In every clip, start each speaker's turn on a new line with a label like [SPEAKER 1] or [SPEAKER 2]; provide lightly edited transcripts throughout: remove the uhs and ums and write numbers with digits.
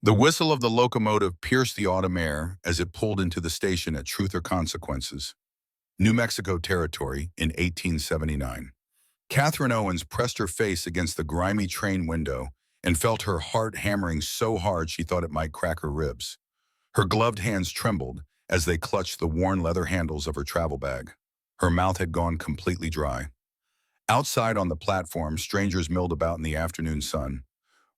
[SPEAKER 1] The whistle of the locomotive pierced the autumn air as it pulled into the station at Truth or Consequences, New Mexico Territory, in 1879. Catherine Owens pressed her face against the grimy train window and felt her heart hammering so hard she thought it might crack her ribs. Her gloved hands trembled as they clutched the worn leather handles of her travel bag. Her mouth had gone completely dry. Outside on the platform, strangers milled about in the afternoon sun.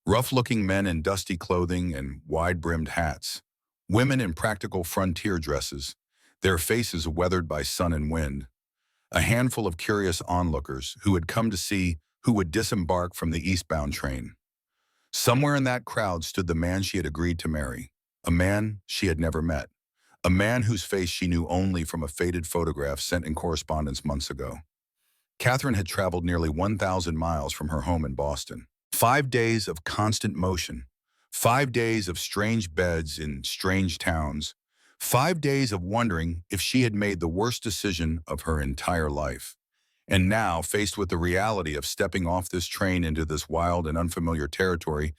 [SPEAKER 1] Rough-looking men in dusty clothing and wide-brimmed hats. Women in practical frontier dresses, their faces weathered by sun and wind. A handful of curious onlookers who had come to see who would disembark from the eastbound train. Somewhere in that crowd stood the man she had agreed to marry, a man she had never met, a man whose face she knew only from a faded photograph sent in correspondence months ago. Catherine had traveled nearly 1,000 miles from her home in Boston. 5 days of constant motion, 5 days of strange beds in strange towns, 5 days of wondering if she had made the worst decision of her entire life. And now, faced with the reality of stepping off this train into this wild and unfamiliar territory,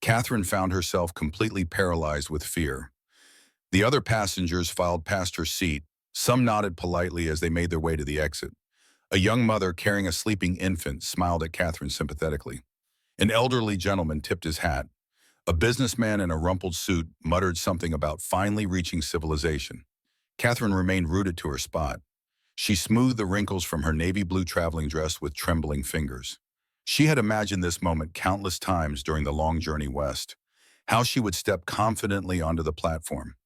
[SPEAKER 1] Catherine found herself completely paralyzed with fear. The other passengers filed past her seat. Some nodded politely as they made their way to the exit. A young mother carrying a sleeping infant smiled at Catherine sympathetically. An elderly gentleman tipped his hat. A businessman in a rumpled suit muttered something about finally reaching civilization. Catherine remained rooted to her spot. She smoothed the wrinkles from her navy blue traveling dress with trembling fingers. She had imagined this moment countless times during the long journey west. How she would step confidently onto the platform.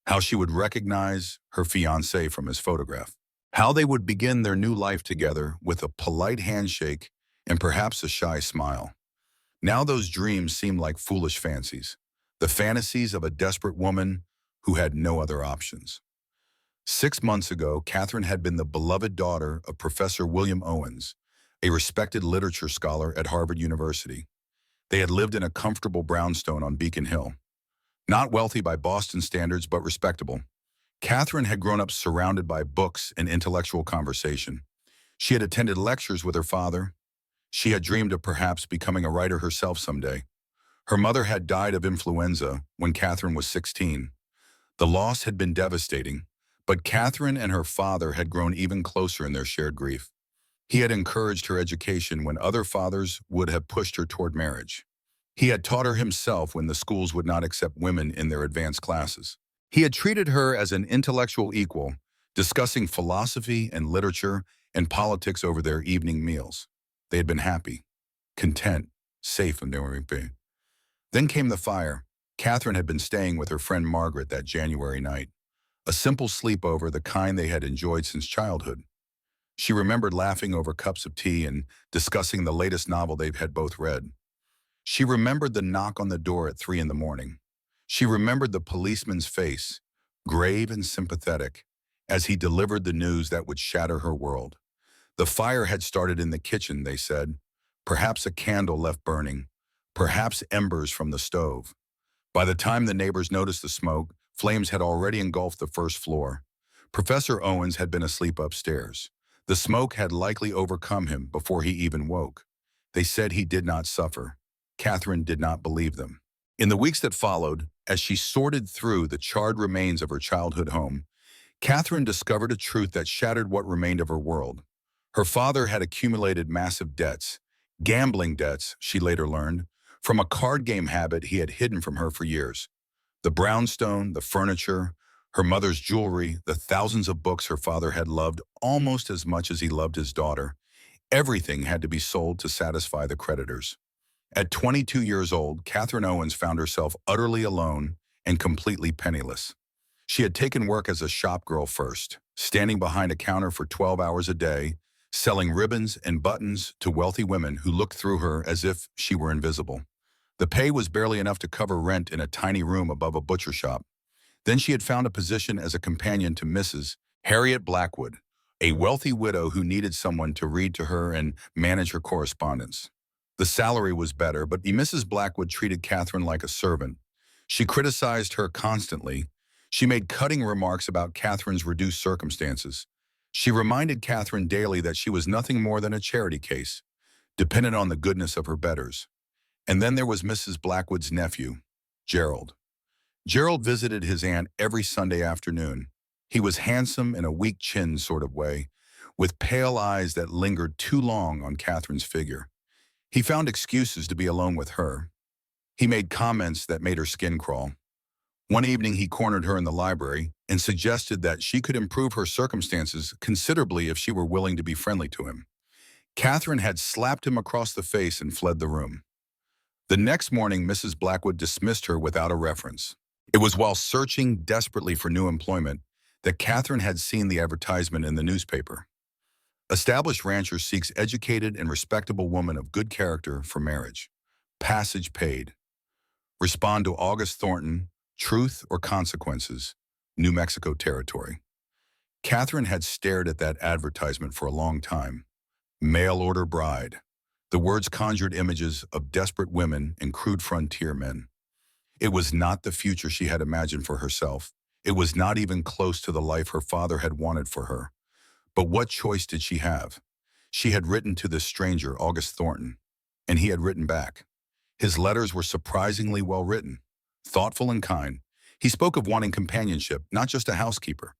[SPEAKER 1] How she would recognize her fiancé from his photograph. How they would begin their new life together with a polite handshake and perhaps a shy smile. Now those dreams seemed like foolish fancies, the fantasies of a desperate woman who had no other options. 6 months ago, Catherine had been the beloved daughter of Professor William Owens, a respected literature scholar at Harvard University. They had lived in a comfortable brownstone on Beacon Hill. Not wealthy by Boston standards, but respectable. Catherine had grown up surrounded by books and intellectual conversation. She had attended lectures with her father. She had dreamed of perhaps becoming a writer herself someday. Her mother had died of influenza when Catherine was 16. The loss had been devastating, but Catherine and her father had grown even closer in their shared grief. He had encouraged her education when other fathers would have pushed her toward marriage. He had taught her himself when the schools would not accept women in their advanced classes. He had treated her as an intellectual equal, discussing philosophy and literature and politics over their evening meals. They had been happy, content, safe in their being. Then came the fire. Catherine had been staying with her friend Margaret that January night. A simple sleepover, the kind they had enjoyed since childhood. She remembered laughing over cups of tea and discussing the latest novel they had both read. She remembered the knock on the door at 3 in the morning. She remembered the policeman's face, grave and sympathetic, as he delivered the news that would shatter her world. The fire had started in the kitchen, they said. Perhaps a candle left burning, perhaps embers from the stove. By the time the neighbors noticed the smoke, flames had already engulfed the first floor. Professor Owens had been asleep upstairs. The smoke had likely overcome him before he even woke. They said he did not suffer. Catherine did not believe them. In the weeks that followed, as she sorted through the charred remains of her childhood home, Catherine discovered a truth that shattered what remained of her world. Her father had accumulated massive debts, gambling debts, she later learned, from a card game habit he had hidden from her for years. The brownstone, the furniture, her mother's jewelry, the thousands of books her father had loved almost as much as he loved his daughter, everything had to be sold to satisfy the creditors. At 22 years old, Catherine Owens found herself utterly alone and completely penniless. She had taken work as a shop girl first, standing behind a counter for 12 hours a day, selling ribbons and buttons to wealthy women who looked through her as if she were invisible. The pay was barely enough to cover rent in a tiny room above a butcher shop. Then she had found a position as a companion to Mrs. Harriet Blackwood, a wealthy widow who needed someone to read to her and manage her correspondence. The salary was better, but Mrs. Blackwood treated Catherine like a servant. She criticized her constantly. She made cutting remarks about Catherine's reduced circumstances. She reminded Catherine daily that she was nothing more than a charity case, dependent on the goodness of her betters. And then there was Mrs. Blackwood's nephew, Gerald. Gerald visited his aunt every Sunday afternoon. He was handsome in a weak chin sort of way, with pale eyes that lingered too long on Catherine's figure. He found excuses to be alone with her. He made comments that made her skin crawl. One evening he cornered her in the library and suggested that she could improve her circumstances considerably if she were willing to be friendly to him. Catherine had slapped him across the face and fled the room. The next morning, Mrs. Blackwood dismissed her without a reference. It was while searching desperately for new employment that Catherine had seen the advertisement in the newspaper. Established rancher seeks educated and respectable woman of good character for marriage. Passage paid. Respond to August Thornton, truth or consequences, New Mexico territory. Catherine had stared at that advertisement for a long time. Mail order bride. The words conjured images of desperate women and crude frontier men. It was not the future she had imagined for herself. It was not even close to the life her father had wanted for her. But what choice did she have? She had written to this stranger, August Thornton, and he had written back. His letters were surprisingly well written, thoughtful and kind. He spoke of wanting companionship, not just a housekeeper.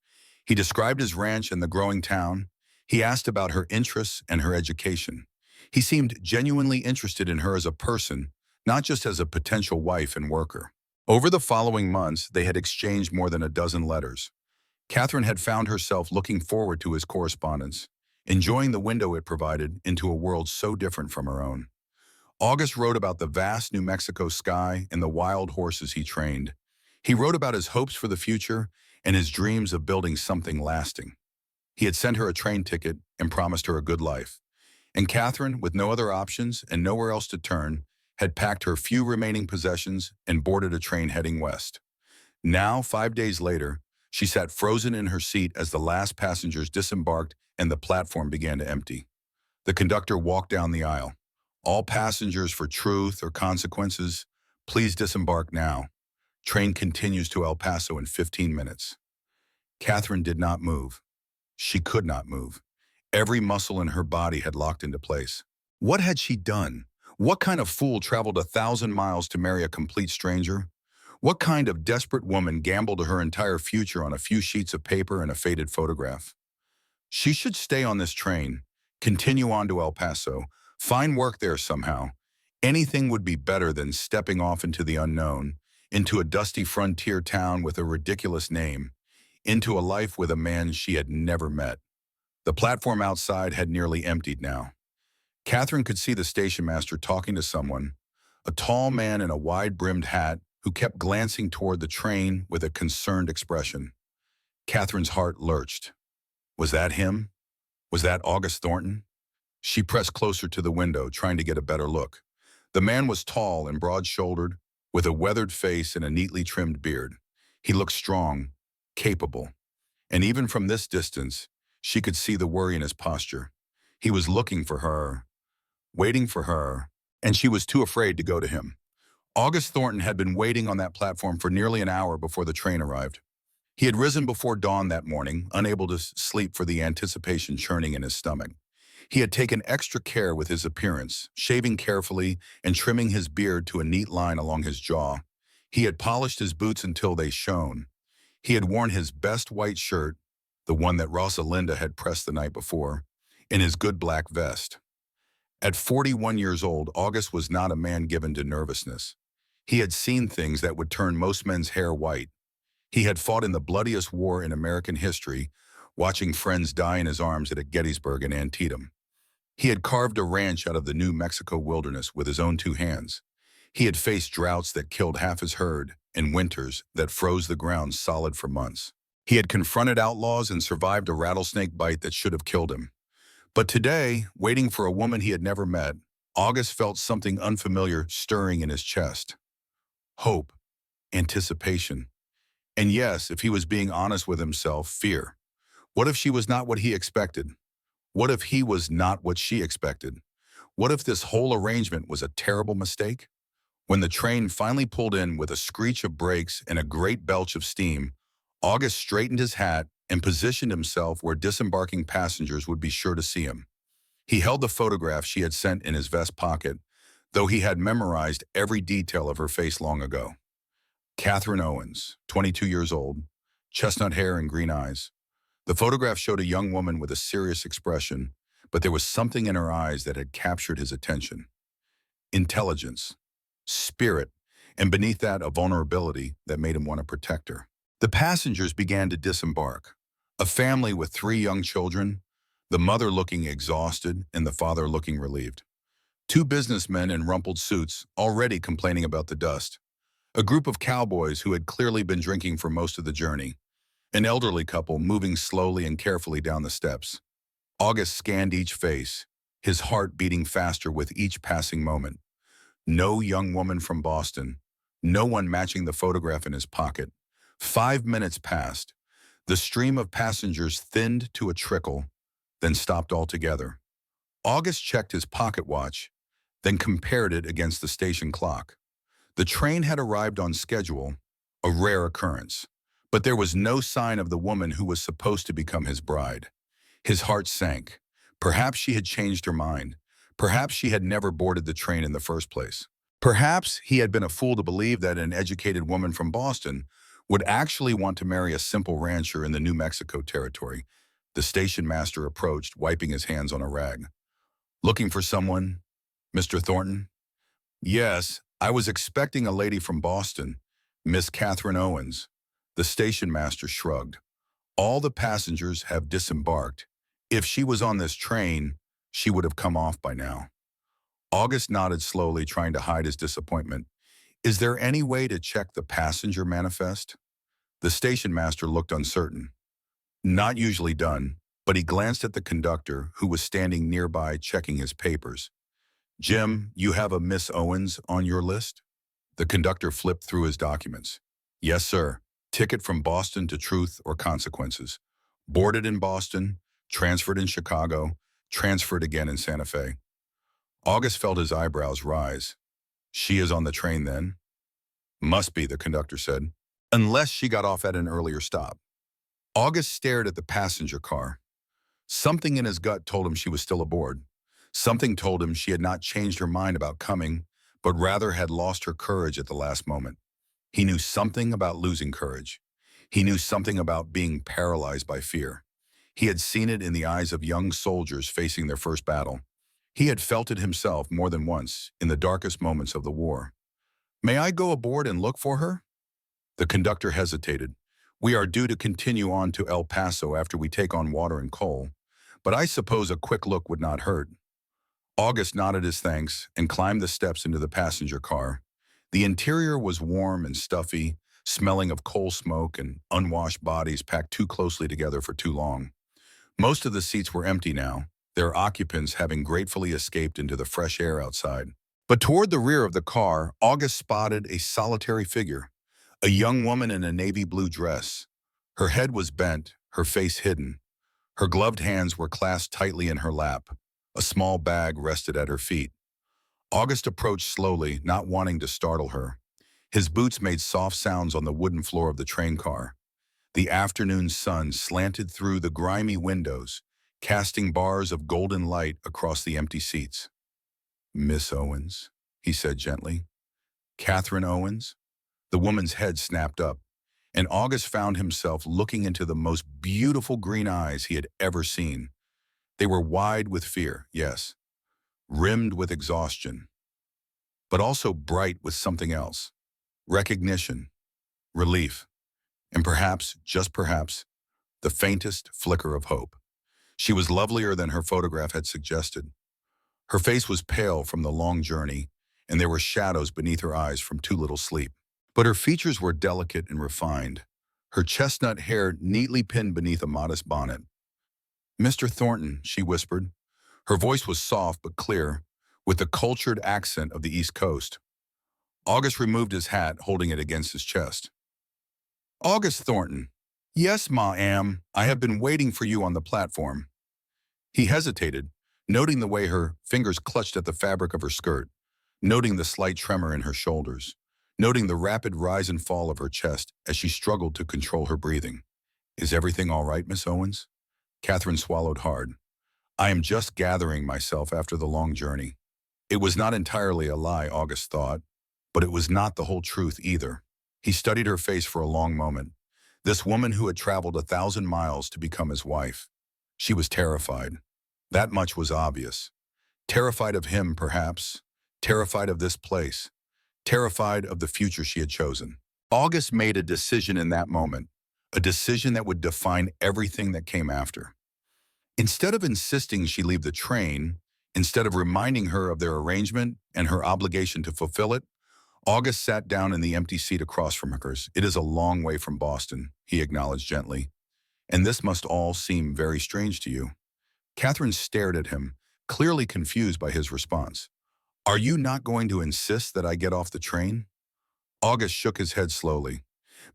[SPEAKER 1] He described his ranch and the growing town. He asked about her interests and her education. He seemed genuinely interested in her as a person, not just as a potential wife and worker. Over the following months, they had exchanged more than a dozen letters. Catherine had found herself looking forward to his correspondence, enjoying the window it provided into a world so different from her own. August wrote about the vast New Mexico sky and the wild horses he trained. He wrote about his hopes for the future and his dreams of building something lasting. He had sent her a train ticket and promised her a good life. And Catherine, with no other options and nowhere else to turn, had packed her few remaining possessions and boarded a train heading west. Now, 5 days later, she sat frozen in her seat as the last passengers disembarked and the platform began to empty. The conductor walked down the aisle. All passengers for truth or consequences, please disembark now. Train continues to El Paso in 15 minutes. Catherine did not move. She could not move. Every muscle in her body had locked into place. What had she done? What kind of fool traveled 1,000 miles to marry a complete stranger? What kind of desperate woman gambled her entire future on a few sheets of paper and a faded photograph? She should stay on this train, continue on to El Paso, find work there somehow. Anything would be better than stepping off into the unknown, into a dusty frontier town with a ridiculous name, into a life with a man she had never met. The platform outside had nearly emptied now. Catherine could see the station master talking to someone, a tall man in a wide-brimmed hat who kept glancing toward the train with a concerned expression. Catherine's heart lurched. Was that him? Was that August Thornton? She pressed closer to the window, trying to get a better look. The man was tall and broad-shouldered, with a weathered face and a neatly trimmed beard. He looked strong, capable, and even from this distance, she could see the worry in his posture. He was looking for her, waiting for her, and she was too afraid to go to him. August Thornton had been waiting on that platform for nearly an hour before the train arrived. He had risen before dawn that morning, unable to sleep for the anticipation churning in his stomach. He had taken extra care with his appearance, shaving carefully and trimming his beard to a neat line along his jaw. He had polished his boots until they shone. He had worn his best white shirt, the one that Rosalinda had pressed the night before, and his good black vest. At 41 years old, August was not a man given to nervousness. He had seen things that would turn most men's hair white. He had fought in the bloodiest war in American history, watching friends die in his arms at Gettysburg and Antietam. He had carved a ranch out of the New Mexico wilderness with his own 2 hands. He had faced droughts that killed half his herd and winters that froze the ground solid for months. He had confronted outlaws and survived a rattlesnake bite that should have killed him. But today, waiting for a woman he had never met, August felt something unfamiliar stirring in his chest. Hope, anticipation, and yes, if he was being honest with himself, fear. What if she was not what he expected? What if he was not what she expected? What if this whole arrangement was a terrible mistake? When the train finally pulled in with a screech of brakes and a great belch of steam, August straightened his hat and positioned himself where disembarking passengers would be sure to see him. He held the photograph she had sent in his vest pocket, though he had memorized every detail of her face long ago. Catherine Owens, 22 years old, chestnut hair and green eyes. The photograph showed a young woman with a serious expression, but there was something in her eyes that had captured his attention. Intelligence, spirit, and beneath that, a vulnerability that made him want to protect her. The passengers began to disembark. A family with 3 young children, the mother looking exhausted and the father looking relieved. 2 businessmen in rumpled suits, already complaining about the dust. A group of cowboys who had clearly been drinking for most of the journey. An elderly couple moving slowly and carefully down the steps. August scanned each face, his heart beating faster with each passing moment. No young woman from Boston. No one matching the photograph in his pocket. 5 minutes passed. The stream of passengers thinned to a trickle, then stopped altogether. August checked his pocket watch, then compared it against the station clock. The train had arrived on schedule, a rare occurrence. But there was no sign of the woman who was supposed to become his bride. His heart sank. Perhaps she had changed her mind. Perhaps she had never boarded the train in the first place. Perhaps he had been a fool to believe that an educated woman from Boston would actually want to marry a simple rancher in the New Mexico territory. The station master approached, wiping his hands on a rag. "Looking for someone, Mr. Thornton?" "Yes, I was expecting a lady from Boston, Miss Catherine Owens." The station master shrugged. "All the passengers have disembarked. If she was on this train, she would have come off by now." August nodded slowly, trying to hide his disappointment. "Is there any way to check the passenger manifest?" The station master looked uncertain. "Not usually done," but he glanced at the conductor, who was standing nearby checking his papers. "Jim, you have a Miss Owens on your list?" The conductor flipped through his documents. "Yes, sir. Ticket from Boston to Truth or Consequences. Boarded in Boston, transferred in Chicago, transferred again in Santa Fe." August felt his eyebrows rise. "She is on the train then?" "Must be," the conductor said. "Unless she got off at an earlier stop." August stared at the passenger car. Something in his gut told him she was still aboard. Something told him she had not changed her mind about coming, but rather had lost her courage at the last moment. He knew something about losing courage. He knew something about being paralyzed by fear. He had seen it in the eyes of young soldiers facing their first battle. He had felt it himself more than once in the darkest moments of the war. "May I go aboard and look for her?" The conductor hesitated. "We are due to continue on to El Paso after we take on water and coal, but I suppose a quick look would not hurt." August nodded his thanks and climbed the steps into the passenger car. The interior was warm and stuffy, smelling of coal smoke and unwashed bodies packed too closely together for too long. Most of the seats were empty now, their occupants having gratefully escaped into the fresh air outside. But toward the rear of the car, August spotted a solitary figure, a young woman in a navy blue dress. Her head was bent, her face hidden. Her gloved hands were clasped tightly in her lap. A small bag rested at her feet. August approached slowly, not wanting to startle her. His boots made soft sounds on the wooden floor of the train car. The afternoon sun slanted through the grimy windows, casting bars of golden light across the empty seats. "Miss Owens," he said gently. "Catherine Owens?" The woman's head snapped up, and August found himself looking into the most beautiful green eyes he had ever seen. They were wide with fear, yes, rimmed with exhaustion, but also bright with something else. Recognition, relief, and perhaps, just perhaps, the faintest flicker of hope. She was lovelier than her photograph had suggested. Her face was pale from the long journey, and there were shadows beneath her eyes from too little sleep. But her features were delicate and refined, her chestnut hair neatly pinned beneath a modest bonnet. "Mr. Thornton," she whispered. Her voice was soft but clear, with the cultured accent of the East Coast. August removed his hat, holding it against his chest. "August Thornton." "Yes, ma'am. I have been waiting for you on the platform." He hesitated, noting the way her fingers clutched at the fabric of her skirt, noting the slight tremor in her shoulders, noting the rapid rise and fall of her chest as she struggled to control her breathing. "Is everything all right, Miss Owens?" Catherine swallowed hard. "I am just gathering myself after the long journey." It was not entirely a lie, August thought, but it was not the whole truth either. He studied her face for a long moment. This woman who had traveled 1,000 miles to become his wife. She was terrified. That much was obvious. Terrified of him, perhaps. Terrified of this place. Terrified of the future she had chosen. August made a decision in that moment, a decision that would define everything that came after. Instead of insisting she leave the train, instead of reminding her of their arrangement and her obligation to fulfill it, August sat down in the empty seat across from hers. "It is a long way from Boston," he acknowledged gently, "and this must all seem very strange to you." Catherine stared at him, clearly confused by his response. "Are you not going to insist that I get off the train?" August shook his head slowly.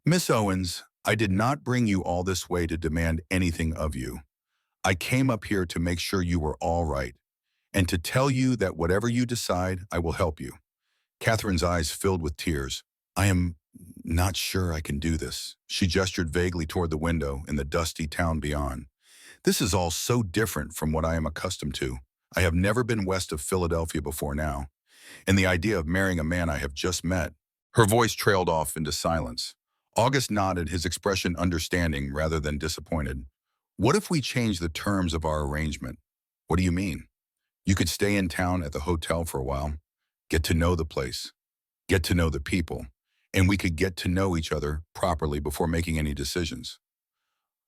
[SPEAKER 1] "Miss Owens, I did not bring you all this way to demand anything of you. I came up here to make sure you were all right, and to tell you that whatever you decide, I will help you." Catherine's eyes filled with tears. "I am not sure I can do this." She gestured vaguely toward the window in the dusty town beyond. "This is all so different from what I am accustomed to. I have never been west of Philadelphia before now, and the idea of marrying a man I have just met." Her voice trailed off into silence. August nodded, his expression understanding rather than disappointed. "What if we change the terms of our arrangement?" "What do you mean?" "You could stay in town at the hotel for a while, get to know the place, get to know the people, and we could get to know each other properly before making any decisions.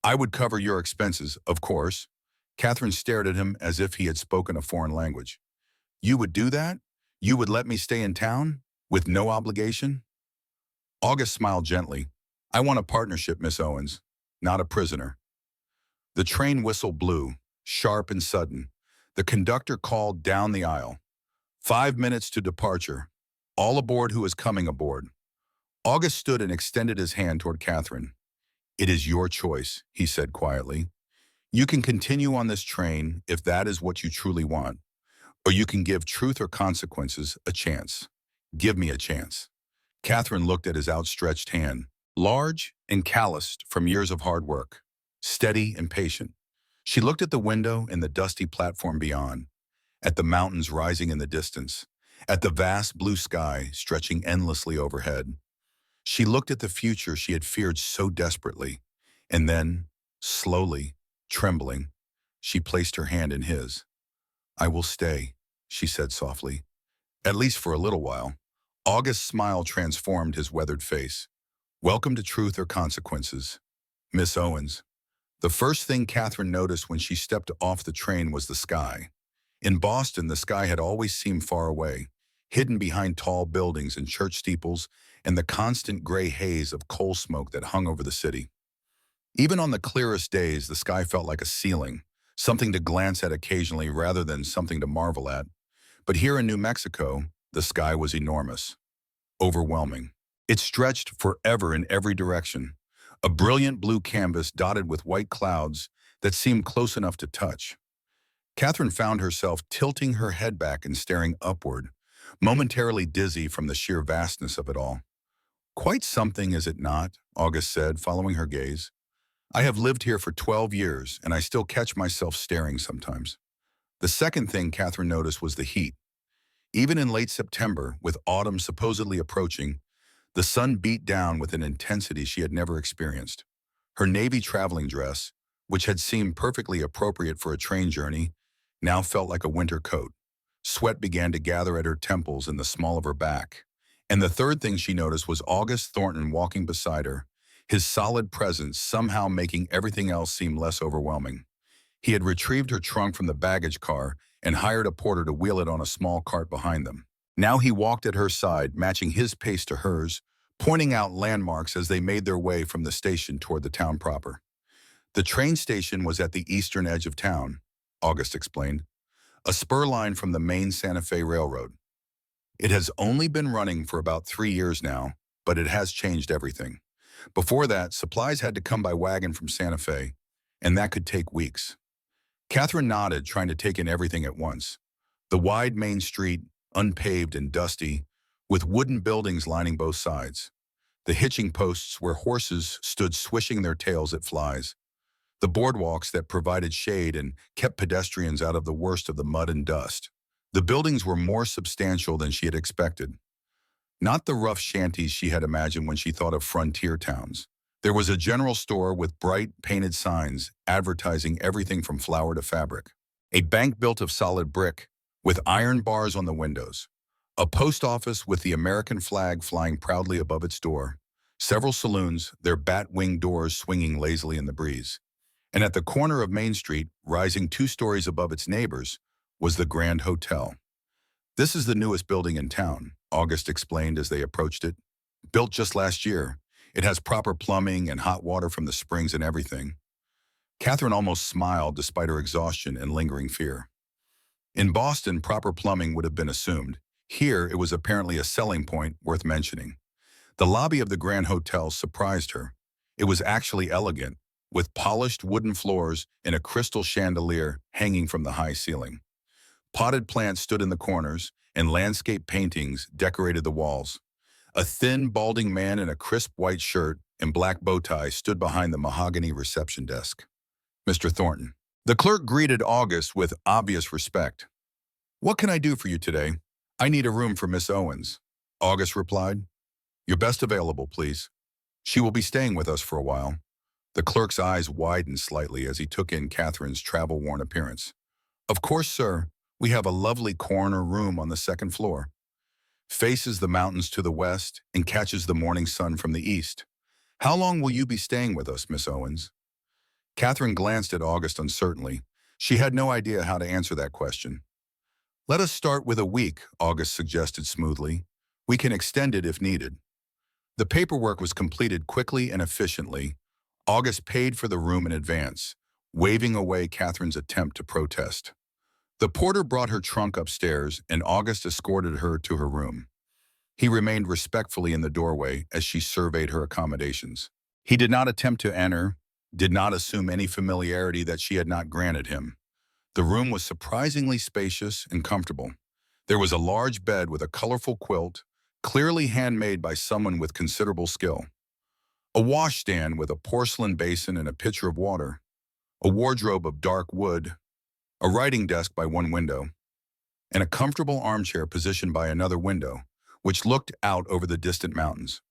[SPEAKER 1] I would cover your expenses, of course." Catherine stared at him as if he had spoken a foreign language. "You would do that? You would let me stay in town? With no obligation?" August smiled gently. "I want a partnership, Miss Owens, not a prisoner." The train whistle blew, sharp and sudden. The conductor called down the aisle. "5 minutes to departure. All aboard who is coming aboard." August stood and extended his hand toward Catherine. "It is your choice," he said quietly. "You can continue on this train if that is what you truly want, or you can give truth or consequences a chance. Give me a chance." Catherine looked at his outstretched hand, large and calloused from years of hard work, steady and patient. She looked at the window and the dusty platform beyond, at the mountains rising in the distance, at the vast blue sky stretching endlessly overhead. She looked at the future she had feared so desperately, and then, slowly, trembling, she placed her hand in his. "I will stay," she said softly, "at least for a little while." August's smile transformed his weathered face. "Welcome to truth or consequences, Miss Owens." The first thing Catherine noticed when she stepped off the train was the sky. In Boston, the sky had always seemed far away, hidden behind tall buildings and church steeples and the constant gray haze of coal smoke that hung over the city. Even on the clearest days, the sky felt like a ceiling, something to glance at occasionally rather than something to marvel at. But here in New Mexico, the sky was enormous, overwhelming. It stretched forever in every direction, a brilliant blue canvas dotted with white clouds that seemed close enough to touch. Catherine found herself tilting her head back and staring upward, momentarily dizzy from the sheer vastness of it all. "Quite something, is it not?" August said, following her gaze. "I have lived here for 12 years, and I still catch myself staring sometimes." The second thing Catherine noticed was the heat. Even in late September, with autumn supposedly approaching, the sun beat down with an intensity she had never experienced. Her navy traveling dress, which had seemed perfectly appropriate for a train journey, now felt like a winter coat. Sweat began to gather at her temples and the small of her back. And the third thing she noticed was August Thornton walking beside her, his solid presence somehow making everything else seem less overwhelming. He had retrieved her trunk from the baggage car and hired a porter to wheel it on a small cart behind them. Now he walked at her side, matching his pace to hers, pointing out landmarks as they made their way from the station toward the town proper. The train station was at the eastern edge of town, August explained, a spur line from the main Santa Fe Railroad. It has only been running for about 3 years now, but it has changed everything. Before that, supplies had to come by wagon from Santa Fe, and that could take weeks. Catherine nodded, trying to take in everything at once. The wide main street, unpaved and dusty, with wooden buildings lining both sides. The hitching posts where horses stood swishing their tails at flies. The boardwalks that provided shade and kept pedestrians out of the worst of the mud and dust. The buildings were more substantial than she had expected. Not the rough shanties she had imagined when she thought of frontier towns. There was a general store with bright, painted signs advertising everything from flour to fabric. A bank built of solid brick, with iron bars on the windows. A post office with the American flag flying proudly above its door. Several saloons, their bat-winged doors swinging lazily in the breeze. And at the corner of Main Street, rising 2 stories above its neighbors, was the Grand Hotel. "This is the newest building in town," August explained as they approached it. "Built just last year. It has proper plumbing and hot water from the springs and everything." Catherine almost smiled despite her exhaustion and lingering fear. In Boston, proper plumbing would have been assumed. Here, it was apparently a selling point worth mentioning. The lobby of the Grand Hotel surprised her. It was actually elegant, with polished wooden floors and a crystal chandelier hanging from the high ceiling. Potted plants stood in the corners, and landscape paintings decorated the walls. A thin, balding man in a crisp white shirt and black bow tie stood behind the mahogany reception desk. "Mr. Thornton." The clerk greeted August with obvious respect. "What can I do for you today?" "I need a room for Miss Owens," August replied. "Your best available, please. She will be staying with us for a while." The clerk's eyes widened slightly as he took in Catherine's travel-worn appearance. "Of course, sir. We have a lovely corner room on the second floor. Faces the mountains to the west and catches the morning sun from the east. How long will you be staying with us, Miss Owens?" Catherine glanced at August uncertainly. She had no idea how to answer that question. "Let us start with a week," August suggested smoothly. "We can extend it if needed." The paperwork was completed quickly and efficiently. August paid for the room in advance, waving away Catherine's attempt to protest. The porter brought her trunk upstairs, and August escorted her to her room. He remained respectfully in the doorway as she surveyed her accommodations. He did not attempt to enter, did not assume any familiarity that she had not granted him. The room was surprisingly spacious and comfortable. There was a large bed with a colorful quilt, clearly handmade by someone with considerable skill. A washstand with a porcelain basin and a pitcher of water. A wardrobe of dark wood. A writing desk by one window. And a comfortable armchair positioned by another window, which looked out over the distant mountains.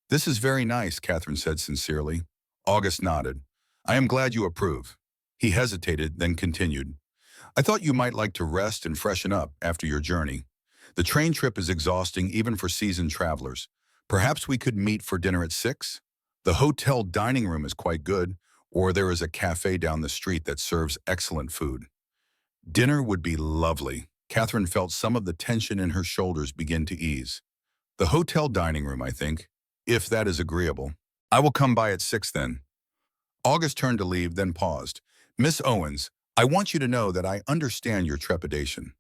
[SPEAKER 1] "This is very nice," Catherine said sincerely. August nodded. "I am glad you approve." He hesitated, then continued. "I thought you might like to rest and freshen up after your journey. The train trip is exhausting even for seasoned travelers. Perhaps we could meet for dinner at 6? The hotel dining room is quite good, or there is a cafe down the street that serves excellent food." Dinner would be lovely. Catherine felt some of the tension in her shoulders begin to ease. "The hotel dining room, I think, if that is agreeable. I will come by at 6 then." August turned to leave, then paused. "Miss Owens, I want you to know that I understand your trepidation.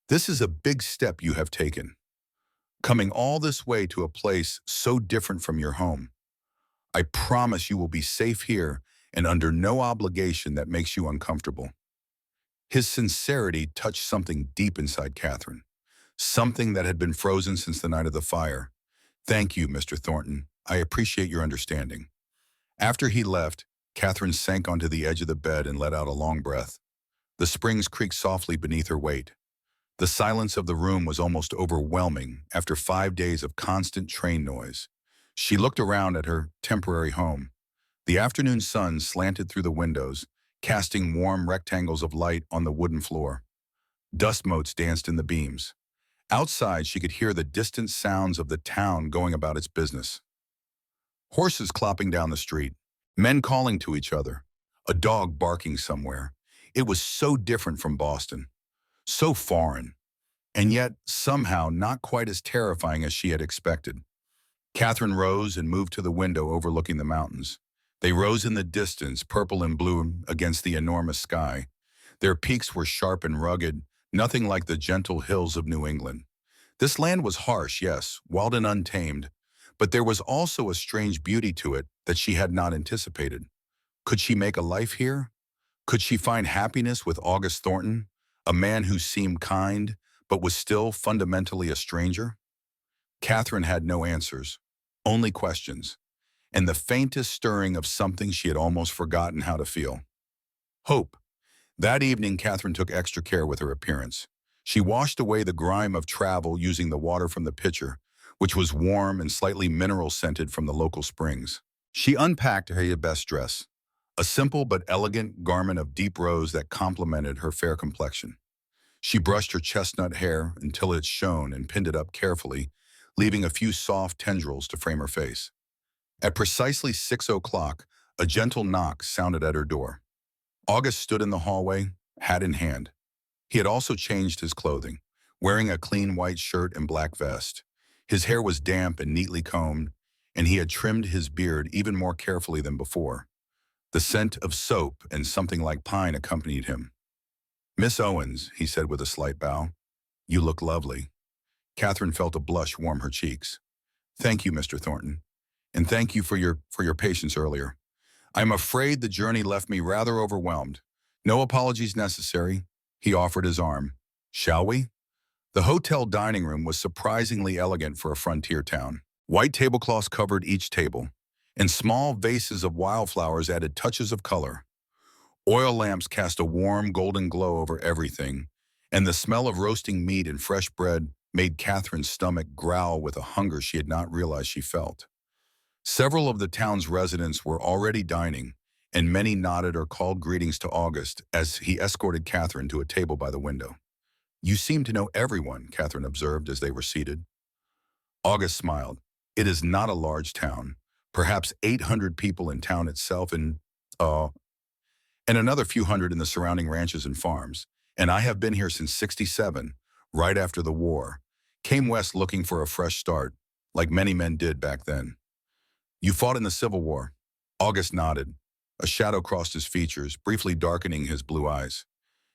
[SPEAKER 1] This is a big step you have taken, coming all this way to a place so different from your home. I promise you will be safe here and under no obligation that makes you uncomfortable." His sincerity touched something deep inside Catherine, something that had been frozen since the night of the fire. "Thank you, Mr. Thornton. I appreciate your understanding." After he left, Catherine sank onto the edge of the bed and let out a long breath. The springs creaked softly beneath her weight. The silence of the room was almost overwhelming after 5 days of constant train noise. She looked around at her temporary home. The afternoon sun slanted through the windows, casting warm rectangles of light on the wooden floor. Dust motes danced in the beams. Outside, she could hear the distant sounds of the town going about its business. Horses clopping down the street, men calling to each other, a dog barking somewhere. It was so different from Boston, so foreign, and yet somehow not quite as terrifying as she had expected. Catherine rose and moved to the window overlooking the mountains. They rose in the distance, purple and blue against the enormous sky. Their peaks were sharp and rugged, nothing like the gentle hills of New England. This land was harsh, yes, wild and untamed, but there was also a strange beauty to it that she had not anticipated. Could she make a life here? Could she find happiness with August Thornton, a man who seemed kind, but was still fundamentally a stranger? Catherine had no answers, only questions, and the faintest stirring of something she had almost forgotten how to feel. Hope. That evening, Catherine took extra care with her appearance. She washed away the grime of travel using the water from the pitcher, which was warm and slightly mineral-scented from the local springs. She unpacked her best dress, a simple but elegant garment of deep rose that complemented her fair complexion. She brushed her chestnut hair until it shone and pinned it up carefully, leaving a few soft tendrils to frame her face. At precisely 6 o'clock, a gentle knock sounded at her door. August stood in the hallway, hat in hand. He had also changed his clothing, wearing a clean white shirt and black vest. His hair was damp and neatly combed, and he had trimmed his beard even more carefully than before. The scent of soap and something like pine accompanied him. "Miss Owens," he said with a slight bow, "you look lovely." Catherine felt a blush warm her cheeks. "Thank you, Mr. Thornton, and thank you for your patience earlier. I'm afraid the journey left me rather overwhelmed. No apologies necessary." He offered his arm. "Shall we?" The hotel dining room was surprisingly elegant for a frontier town. White tablecloths covered each table, and small vases of wildflowers added touches of color. Oil lamps cast a warm golden glow over everything, and the smell of roasting meat and fresh bread made Catherine's stomach growl with a hunger she had not realized she felt. Several of the town's residents were already dining, and many nodded or called greetings to August as he escorted Catherine to a table by the window. "You seem to know everyone," Catherine observed as they were seated. August smiled. "It is not a large town, perhaps 800 people in town itself and another few hundred in the surrounding ranches and farms. And I have been here since '67, right after the war. Came west looking for a fresh start, like many men did back then." "You fought in the Civil War?" August nodded. A shadow crossed his features, briefly darkening his blue eyes.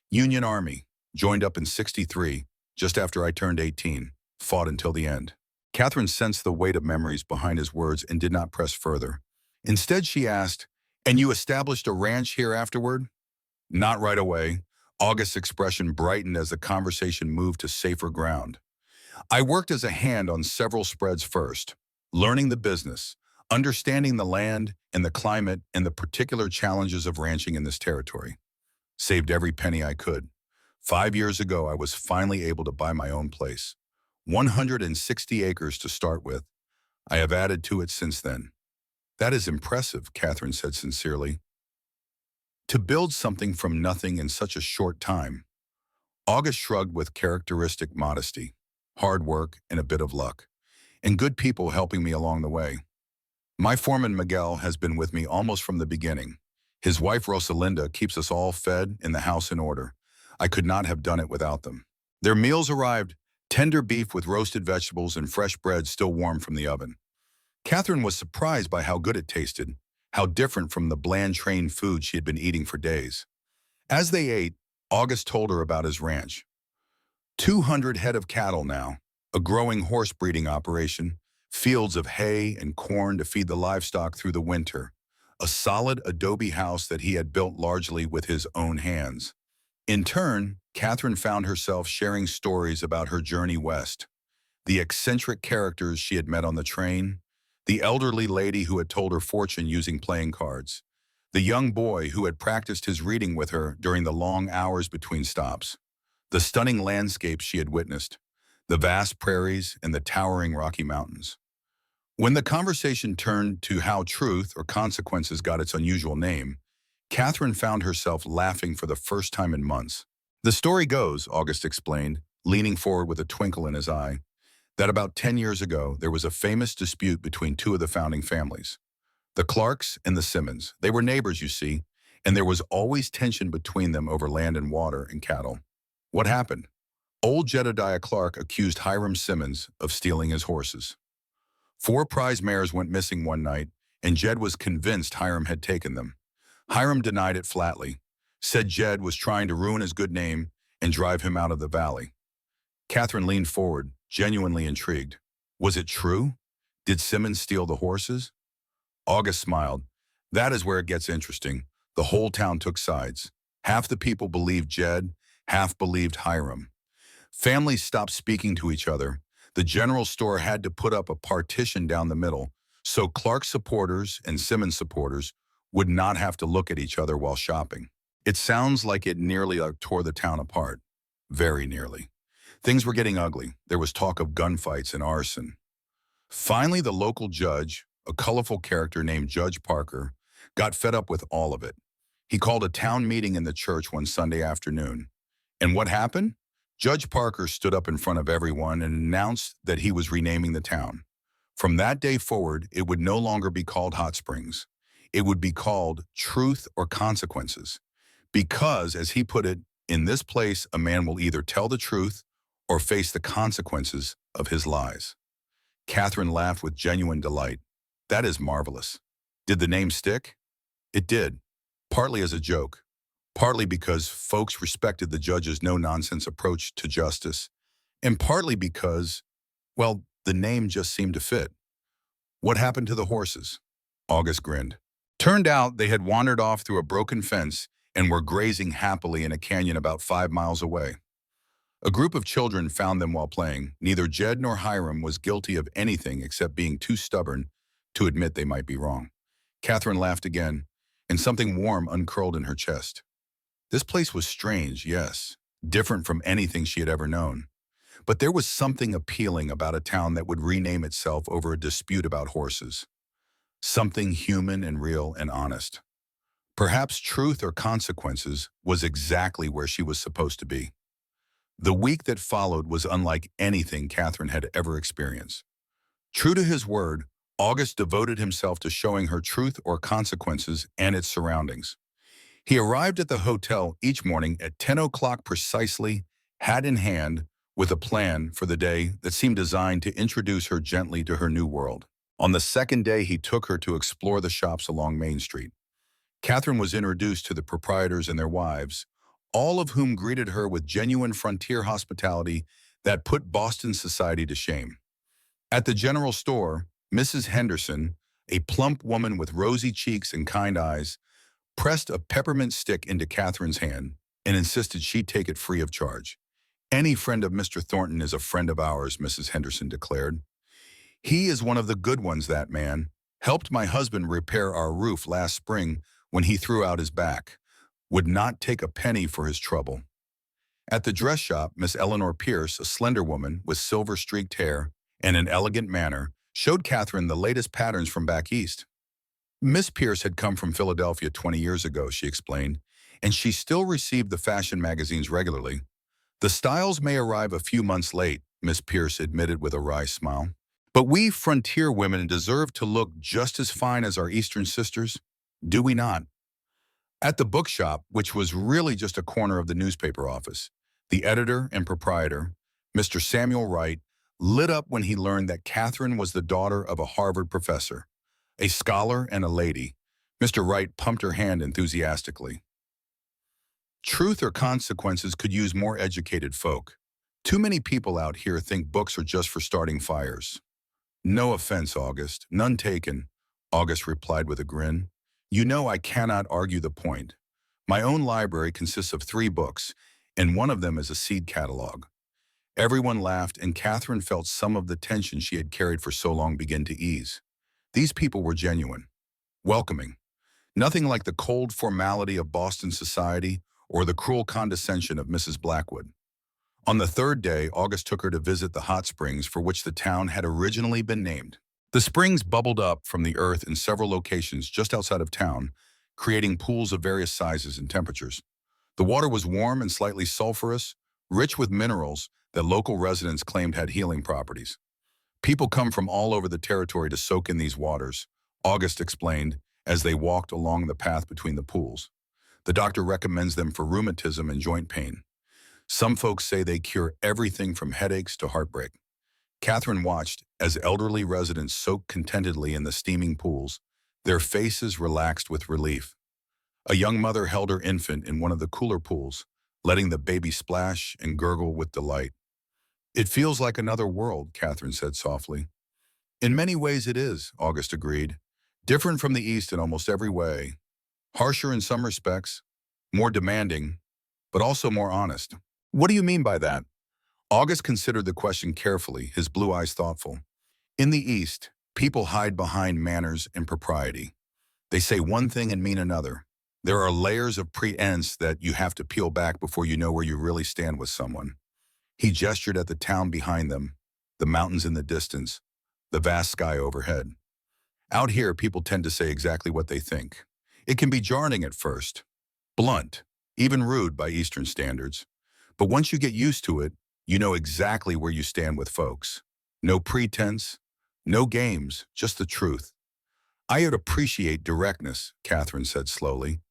[SPEAKER 1] "Union Army. Joined up in '63, just after I turned 18. Fought until the end." Catherine sensed the weight of memories behind his words and did not press further. Instead, she asked, "And you established a ranch here afterward?" "Not right away." August's expression brightened as the conversation moved to safer ground. "I worked as a hand on several spreads first, learning the business, understanding the land and the climate and the particular challenges of ranching in this territory. Saved every penny I could. 5 years ago, I was finally able to buy my own place. 160 acres to start with. I have added to it since then." "That is impressive," Catherine said sincerely. "To build something from nothing in such a short time." August shrugged with characteristic modesty. "Hard work and a bit of luck. And good people helping me along the way. My foreman Miguel has been with me almost from the beginning. His wife Rosalinda keeps us all fed and the house in order. I could not have done it without them." Their meals arrived, tender beef with roasted vegetables and fresh bread still warm from the oven. Catherine was surprised by how good it tasted, how different from the bland trained food she had been eating for days. As they ate, August told her about his ranch. 200 head of cattle now, a growing horse breeding operation, fields of hay and corn to feed the livestock through the winter, a solid adobe house that he had built largely with his own hands. In turn, Catherine found herself sharing stories about her journey west, the eccentric characters she had met on the train, the elderly lady who had told her fortune using playing cards, the young boy who had practiced his reading with her during the long hours between stops, the stunning landscapes she had witnessed, the vast prairies and the towering Rocky Mountains. When the conversation turned to how truth or consequences got its unusual name, Catherine found herself laughing for the first time in months. "The story goes," August explained, leaning forward with a twinkle in his eye, "that about 10 years ago there was a famous dispute between two of the founding families, the Clarks and the Simmons. They were neighbors, you see, and there was always tension between them over land and water and cattle. What happened? Old Jedediah Clark accused Hiram Simmons of stealing his horses. 4 prize mares went missing one night, and Jed was convinced Hiram had taken them. Hiram denied it flatly, said Jed was trying to ruin his good name and drive him out of the valley." Catherine leaned forward, genuinely intrigued. "Was it true? Did Simmons steal the horses?" August smiled. "That is where it gets interesting. The whole town took sides. Half the people believed Jed, half believed Hiram. Families stopped speaking to each other. The general store had to put up a partition down the middle, so Clark supporters and Simmons supporters would not have to look at each other while shopping. It sounds like it nearly tore the town apart. Very nearly. Things were getting ugly. There was talk of gunfights and arson. Finally, the local judge, a colorful character named Judge Parker, got fed up with all of it. He called a town meeting in the church one Sunday afternoon. And what happened? Judge Parker stood up in front of everyone and announced that he was renaming the town. From that day forward, it would no longer be called Hot Springs. It would be called Truth or Consequences. Because, as he put it, in this place, a man will either tell the truth or face the consequences of his lies. Catherine laughed with genuine delight. That is marvelous. Did the name stick? It did, partly as a joke, partly because folks respected the judge's no-nonsense approach to justice, and partly because, well, the name just seemed to fit. What happened to the horses? August grinned. Turned out they had wandered off through a broken fence and were grazing happily in a canyon about 5 miles away. A group of children found them while playing. Neither Jed nor Hiram was guilty of anything except being too stubborn to admit they might be wrong. Catherine laughed again, and something warm uncurled in her chest. This place was strange, yes, different from anything she had ever known. But there was something appealing about a town that would rename itself over a dispute about horses. Something human and real and honest. Perhaps Truth or Consequences was exactly where she was supposed to be. The week that followed was unlike anything Catherine had ever experienced. True to his word, August devoted himself to showing her Truth or Consequences and its surroundings. He arrived at the hotel each morning at 10 o'clock precisely, hat in hand, with a plan for the day that seemed designed to introduce her gently to her new world. On the second day, he took her to explore the shops along Main Street. Catherine was introduced to the proprietors and their wives, all of whom greeted her with genuine frontier hospitality that put Boston society to shame. At the general store, Mrs. Henderson, a plump woman with rosy cheeks and kind eyes, pressed a peppermint stick into Catherine's hand and insisted she take it free of charge. "Any friend of Mr. Thornton is a friend of ours," Mrs. Henderson declared. "He is one of the good ones, that man. Helped my husband repair our roof last spring when he threw out his back. Would not take a penny for his trouble." At the dress shop, Miss Eleanor Pierce, a slender woman with silver-streaked hair and an elegant manner, showed Catherine the latest patterns from back east. Miss Pierce had come from Philadelphia 20 years ago, she explained, and she still received the fashion magazines regularly. "The styles may arrive a few months late," Miss Pierce admitted with a wry smile. "But we frontier women deserve to look just as fine as our Eastern sisters, do we not?" At the bookshop, which was really just a corner of the newspaper office, the editor and proprietor, Mr. Samuel Wright, lit up when he learned that Catherine was the daughter of a Harvard professor, a scholar and a lady. Mr. Wright pumped her hand enthusiastically. Truth or Consequences could use more educated folk. Too many people out here think books are just for starting fires. "No offense, August. None taken," August replied with a grin. "You know I cannot argue the point. My own library consists of 3 books, and one of them is a seed catalog." Everyone laughed, and Catherine felt some of the tension she had carried for so long begin to ease. These people were genuine, welcoming. Nothing like the cold formality of Boston society or the cruel condescension of Mrs. Blackwood. On the third day, August took her to visit the hot springs for which the town had originally been named. The springs bubbled up from the earth in several locations just outside of town, creating pools of various sizes and temperatures. The water was warm and slightly sulfurous, rich with minerals that local residents claimed had healing properties. "People come from all over the territory to soak in these waters," August explained as they walked along the path between the pools. "The doctor recommends them for rheumatism and joint pain. Some folks say they cure everything from headaches to heartbreak." Catherine watched as elderly residents soaked contentedly in the steaming pools, their faces relaxed with relief. A young mother held her infant in one of the cooler pools, letting the baby splash and gurgle with delight. "It feels like another world," Catherine said softly. "In many ways it is," August agreed. "Different from the East in almost every way. Harsher in some respects, more demanding, but also more honest." "What do you mean by that?" August considered the question carefully, his blue eyes thoughtful. "In the East, people hide behind manners and propriety. They say one thing and mean another. There are layers of pretense that you have to peel back before you know where you really stand with someone." He gestured at the town behind them, the mountains in the distance, the vast sky overhead. Out here, people tend to say exactly what they think. It can be jarring at first, blunt, even rude by Eastern standards. But once you get used to it, you know exactly where you stand with folks. No pretense, no games, just the truth. I would appreciate directness, Catherine said slowly,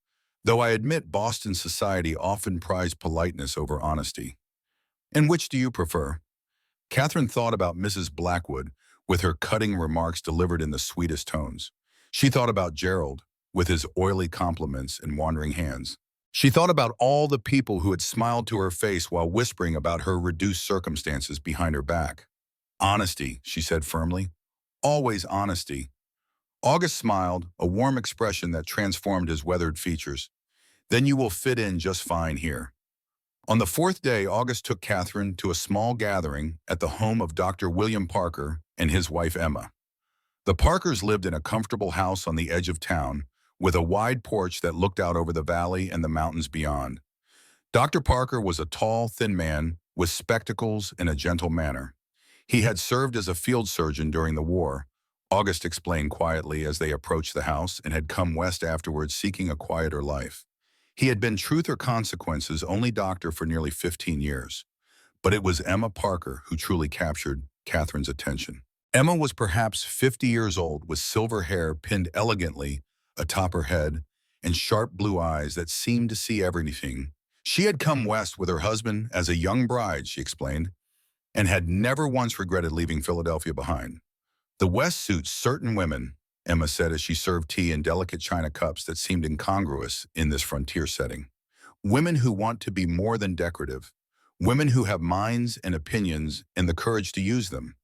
[SPEAKER 1] though I admit Boston society often prizes politeness over honesty. And which do you prefer? Catherine thought about Mrs. Blackwood, with her cutting remarks delivered in the sweetest tones. She thought about Gerald, with his oily compliments and wandering hands. She thought about all the people who had smiled to her face while whispering about her reduced circumstances behind her back. Honesty, she said firmly. Always honesty. August smiled, a warm expression that transformed his weathered features. Then you will fit in just fine here. On the fourth day, August took Catherine to a small gathering at the home of Dr. William Parker and his wife Emma. The Parkers lived in a comfortable house on the edge of town, with a wide porch that looked out over the valley and the mountains beyond. Dr. Parker was a tall, thin man with spectacles and a gentle manner. He had served as a field surgeon during the war, August explained quietly as they approached the house, and had come west afterwards seeking a quieter life. He had been Truth or Consequence's only doctor for nearly 15 years. But it was Emma Parker who truly captured Catherine's attention. Emma was perhaps 50 years old, with silver hair pinned elegantly atop her head and sharp blue eyes that seemed to see everything. She had come west with her husband as a young bride, she explained, and had never once regretted leaving Philadelphia behind. The West suits certain women, Emma said as she served tea in delicate china cups that seemed incongruous in this frontier setting. Women who want to be more than decorative. Women who have minds and opinions and the courage to use them.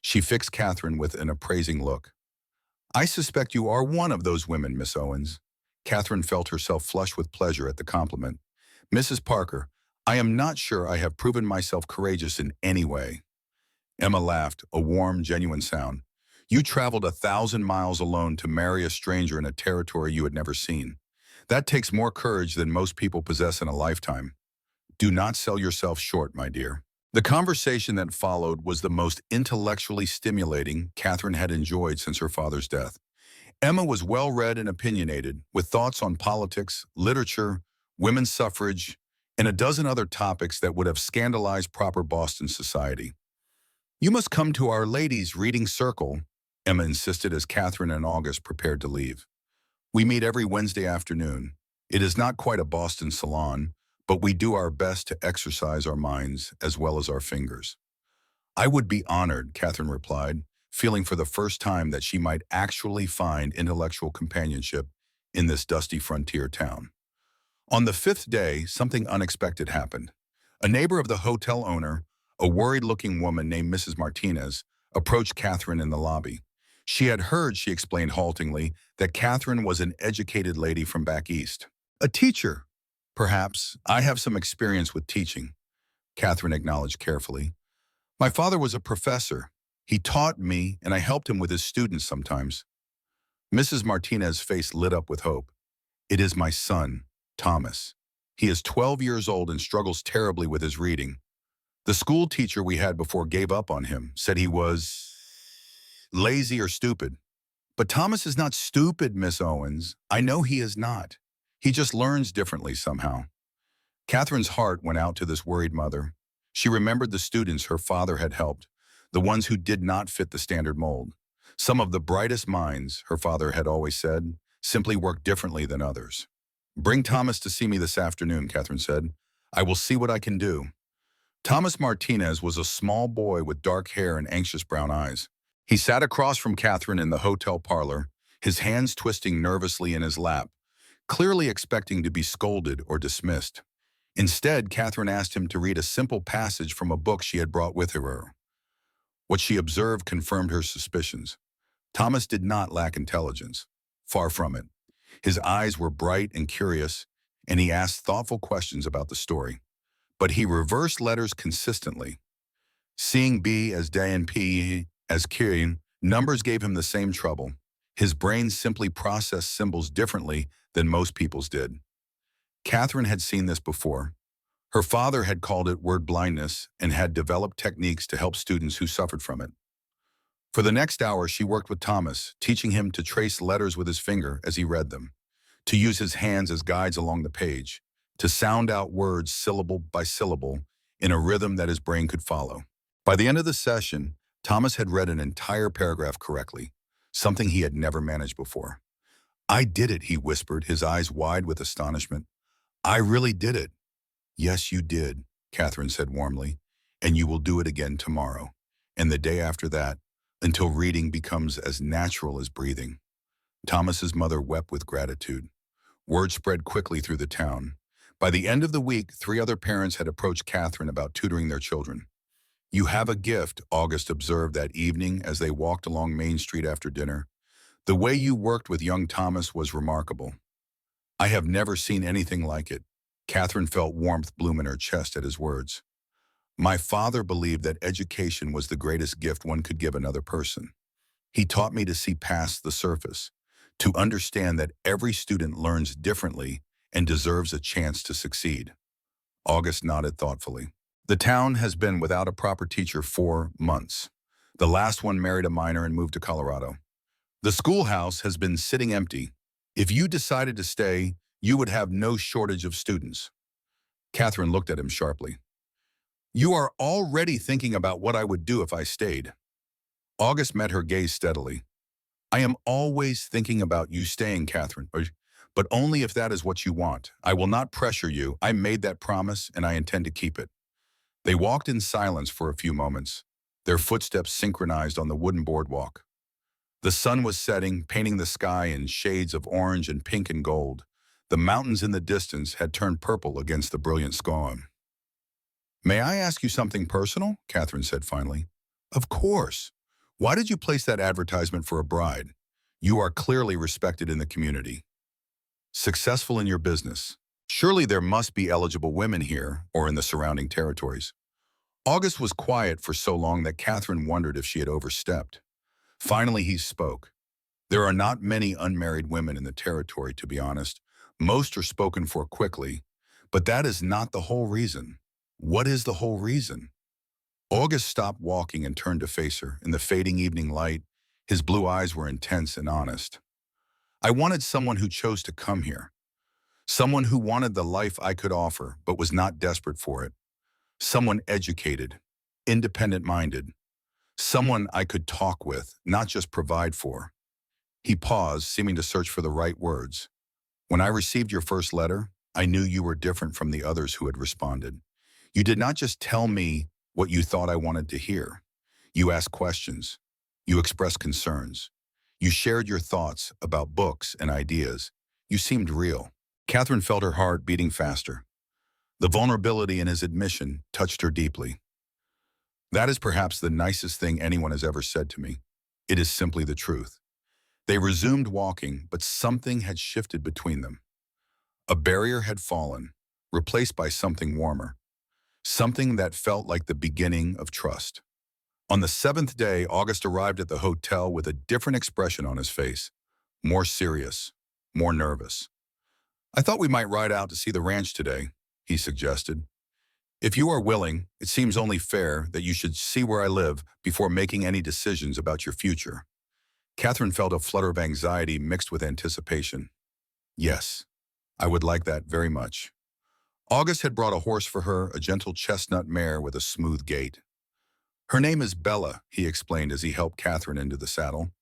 [SPEAKER 1] She fixed Catherine with an appraising look. I suspect you are one of those women, Miss Owens. Catherine felt herself flush with pleasure at the compliment. Mrs. Parker, I am not sure I have proven myself courageous in any way. Emma laughed, a warm, genuine sound. You traveled 1,000 miles alone to marry a stranger in a territory you had never seen. That takes more courage than most people possess in a lifetime. Do not sell yourself short, my dear. The conversation that followed was the most intellectually stimulating Catherine had enjoyed since her father's death. Emma was well-read and opinionated, with thoughts on politics, literature, women's suffrage, and a dozen other topics that would have scandalized proper Boston society. You must come to our ladies' reading circle, Emma insisted as Catherine and August prepared to leave. We meet every Wednesday afternoon. It is not quite a Boston salon, but we do our best to exercise our minds as well as our fingers. I would be honored, Catherine replied, feeling for the first time that she might actually find intellectual companionship in this dusty frontier town. On the fifth day, something unexpected happened. A neighbor of the hotel owner, a worried-looking woman named Mrs. Martinez, approached Catherine in the lobby. She had heard, she explained haltingly, that Catherine was an educated lady from back east. A teacher, perhaps. I have some experience with teaching, Catherine acknowledged carefully. My father was a professor. He taught me, and I helped him with his students sometimes. Mrs. Martinez's face lit up with hope. It is my son, Thomas. He is 12 years old and struggles terribly with his reading. The school teacher we had before gave up on him, said he was lazy or stupid. But Thomas is not stupid, Miss Owens. I know he is not. He just learns differently somehow. Catherine's heart went out to this worried mother. She remembered the students her father had helped, the ones who did not fit the standard mold. Some of the brightest minds, her father had always said, simply work differently than others. Bring Thomas to see me this afternoon, Catherine said. I will see what I can do. Thomas Martinez was a small boy with dark hair and anxious brown eyes. He sat across from Catherine in the hotel parlor, his hands twisting nervously in his lap, clearly expecting to be scolded or dismissed. Instead, Catherine asked him to read a simple passage from a book she had brought with her. What she observed confirmed her suspicions. Thomas did not lack intelligence. Far from it. His eyes were bright and curious, and he asked thoughtful questions about the story. But he reversed letters consistently. Seeing B as day and P as Q, numbers gave him the same trouble. His brain simply processed symbols differently than most people's did. Catherine had seen this before. Her father had called it word blindness and had developed techniques to help students who suffered from it. For the next hour, she worked with Thomas, teaching him to trace letters with his finger as he read them, to use his hands as guides along the page, to sound out words syllable by syllable in a rhythm that his brain could follow. By the end of the session, Thomas had read an entire paragraph correctly, something he had never managed before. "I did it," he whispered, his eyes wide with astonishment. "I really did it." "Yes, you did," Catherine said warmly, "and you will do it again tomorrow, and the day after that, until reading becomes as natural as breathing." Thomas's mother wept with gratitude. Word spread quickly through the town. By the end of the week, 3 other parents had approached Catherine about tutoring their children. "You have a gift," August observed that evening as they walked along Main Street after dinner. "The way you worked with young Thomas was remarkable." "I have never seen anything like it." Catherine felt warmth bloom in her chest at his words. "My father believed that education was the greatest gift one could give another person. He taught me to see past the surface, to understand that every student learns differently and deserves a chance to succeed." August nodded thoughtfully. "The town has been without a proper teacher 4 months. The last one married a minor and moved to Colorado. The schoolhouse has been sitting empty. If you decided to stay, you would have no shortage of students." Catherine looked at him sharply. "You are already thinking about what I would do if I stayed." August met her gaze steadily. "I am always thinking about you staying, Catherine, but only if that is what you want. I will not pressure you. I made that promise, and I intend to keep it." They walked in silence for a few moments, their footsteps synchronized on the wooden boardwalk. The sun was setting, painting the sky in shades of orange and pink and gold. The mountains in the distance had turned purple against the brilliant sky. "May I ask you something personal?" Catherine said finally. "Of course. Why did you place that advertisement for a bride? You are clearly respected in the community. Successful in your business. Surely there must be eligible women here or in the surrounding territories." August was quiet for so long that Catherine wondered if she had overstepped. Finally, he spoke. "There are not many unmarried women in the territory, to be honest. Most are spoken for quickly, but that is not the whole reason." "What is the whole reason?" August stopped walking and turned to face her. In the fading evening light, his blue eyes were intense and honest. "I wanted someone who chose to come here. Someone who wanted the life I could offer, but was not desperate for it. Someone educated, independent-minded. Someone I could talk with, not just provide for." He paused, seeming to search for the right words. "When I received your first letter, I knew you were different from the others who had responded. You did not just tell me what you thought I wanted to hear. You asked questions. You expressed concerns. You shared your thoughts about books and ideas. You seemed real." Catherine felt her heart beating faster. The vulnerability in his admission touched her deeply. "That is perhaps the nicest thing anyone has ever said to me. It is simply the truth." They resumed walking, but something had shifted between them. A barrier had fallen, replaced by something warmer. Something that felt like the beginning of trust. On the 7th day, August arrived at the hotel with a different expression on his face. More serious, more nervous. "I thought we might ride out to see the ranch today," he suggested. "If you are willing, it seems only fair that you should see where I live before making any decisions about your future." Catherine felt a flutter of anxiety mixed with anticipation. "Yes, I would like that very much." August had brought a horse for her, a gentle chestnut mare with a smooth gait. "Her name is Bella," he explained as he helped Catherine into the saddle.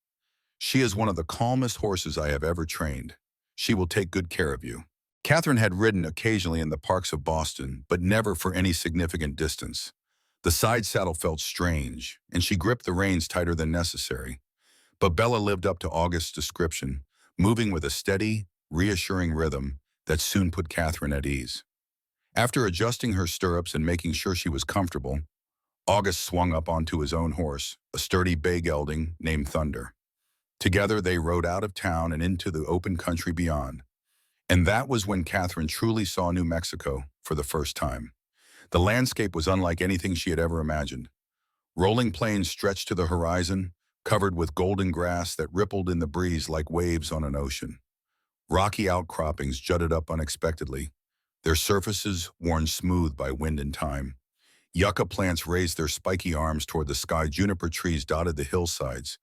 [SPEAKER 1] "She is one of the calmest horses I have ever trained. She will take good care of you." Catherine had ridden occasionally in the parks of Boston, but never for any significant distance. The side saddle felt strange, and she gripped the reins tighter than necessary. But Bella lived up to August's description, moving with a steady, reassuring rhythm that soon put Catherine at ease. After adjusting her stirrups and making sure she was comfortable, August swung up onto his own horse, a sturdy bay gelding named Thunder. Together they rode out of town and into the open country beyond. And that was when Catherine truly saw New Mexico for the first time. The landscape was unlike anything she had ever imagined. Rolling plains stretched to the horizon, covered with golden grass that rippled in the breeze like waves on an ocean. Rocky outcroppings jutted up unexpectedly, their surfaces worn smooth by wind and time. Yucca plants raised their spiky arms toward the sky. Juniper trees dotted the hillsides,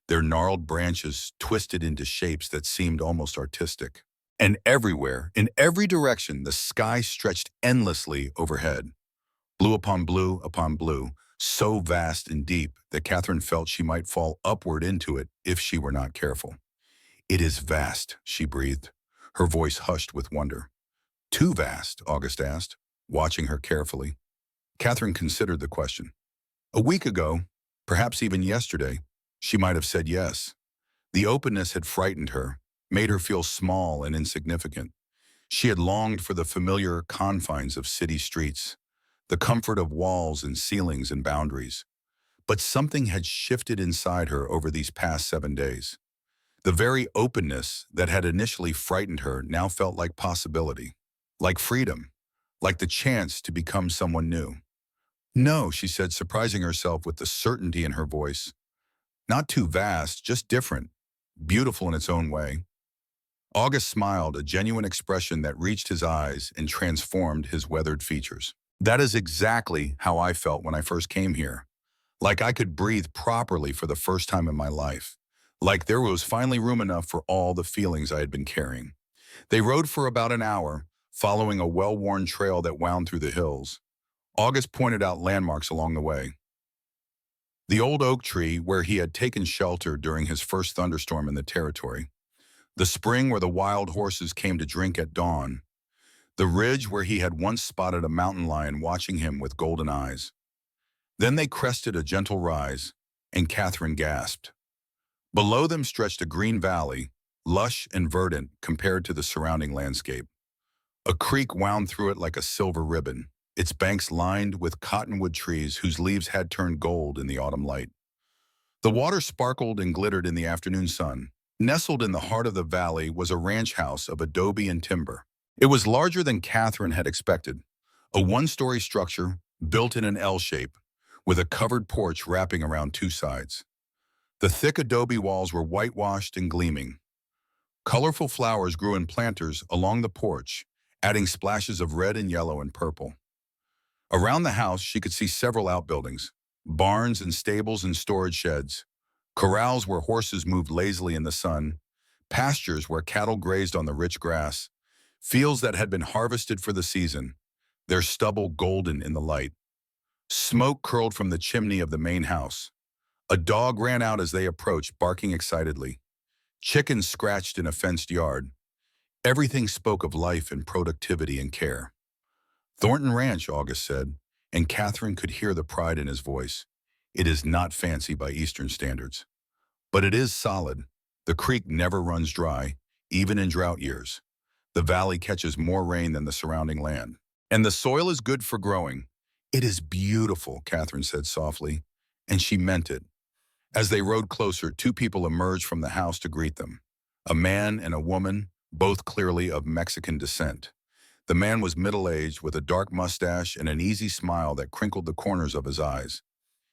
[SPEAKER 1] their gnarled branches twisted into shapes that seemed almost artistic. And everywhere, in every direction, the sky stretched endlessly overhead. Blue upon blue, so vast and deep that Catherine felt she might fall upward into it if she were not careful. "It is vast," she breathed, her voice hushed with wonder. "Too vast?" August asked, watching her carefully. Catherine considered the question. A week ago, perhaps even yesterday, she might have said yes. The openness had frightened her, made her feel small and insignificant. She had longed for the familiar confines of city streets, the comfort of walls and ceilings and boundaries. But something had shifted inside her over these past 7 days. The very openness that had initially frightened her now felt like possibility, like freedom, like the chance to become someone new. "No," she said, surprising herself with the certainty in her voice. "Not too vast, just different, beautiful in its own way." August smiled, a genuine expression that reached his eyes and transformed his weathered features. "That is exactly how I felt when I first came here. Like I could breathe properly for the first time in my life. Like there was finally room enough for all the feelings I had been carrying." They rode for about an hour, following a well-worn trail that wound through the hills. August pointed out landmarks along the way. The old oak tree where he had taken shelter during his first thunderstorm in the territory. The spring where the wild horses came to drink at dawn. The ridge where he had once spotted a mountain lion watching him with golden eyes. Then they crested a gentle rise, and Catherine gasped. Below them stretched a green valley, lush and verdant compared to the surrounding landscape. A creek wound through it like a silver ribbon, its banks lined with cottonwood trees whose leaves had turned gold in the autumn light. The water sparkled and glittered in the afternoon sun. Nestled in the heart of the valley was a ranch house of adobe and timber. It was larger than Catherine had expected, a one-story structure built in an L shape, with a covered porch wrapping around two sides. The thick adobe walls were whitewashed and gleaming. Colorful flowers grew in planters along the porch, adding splashes of red and yellow and purple. Around the house, she could see several outbuildings, barns and stables and storage sheds, corrals where horses moved lazily in the sun, pastures where cattle grazed on the rich grass, fields that had been harvested for the season, their stubble golden in the light. Smoke curled from the chimney of the main house. A dog ran out as they approached, barking excitedly. Chickens scratched in a fenced yard. Everything spoke of life and productivity and care. "Thornton Ranch," August said, and Catherine could hear the pride in his voice. "It is not fancy by Eastern standards, but it is solid. The creek never runs dry, even in drought years. The valley catches more rain than the surrounding land. And the soil is good for growing." "It is beautiful," Catherine said softly, and she meant it. As they rode closer, two people emerged from the house to greet them. A man and a woman, both clearly of Mexican descent. The man was middle-aged with a dark mustache and an easy smile that crinkled the corners of his eyes.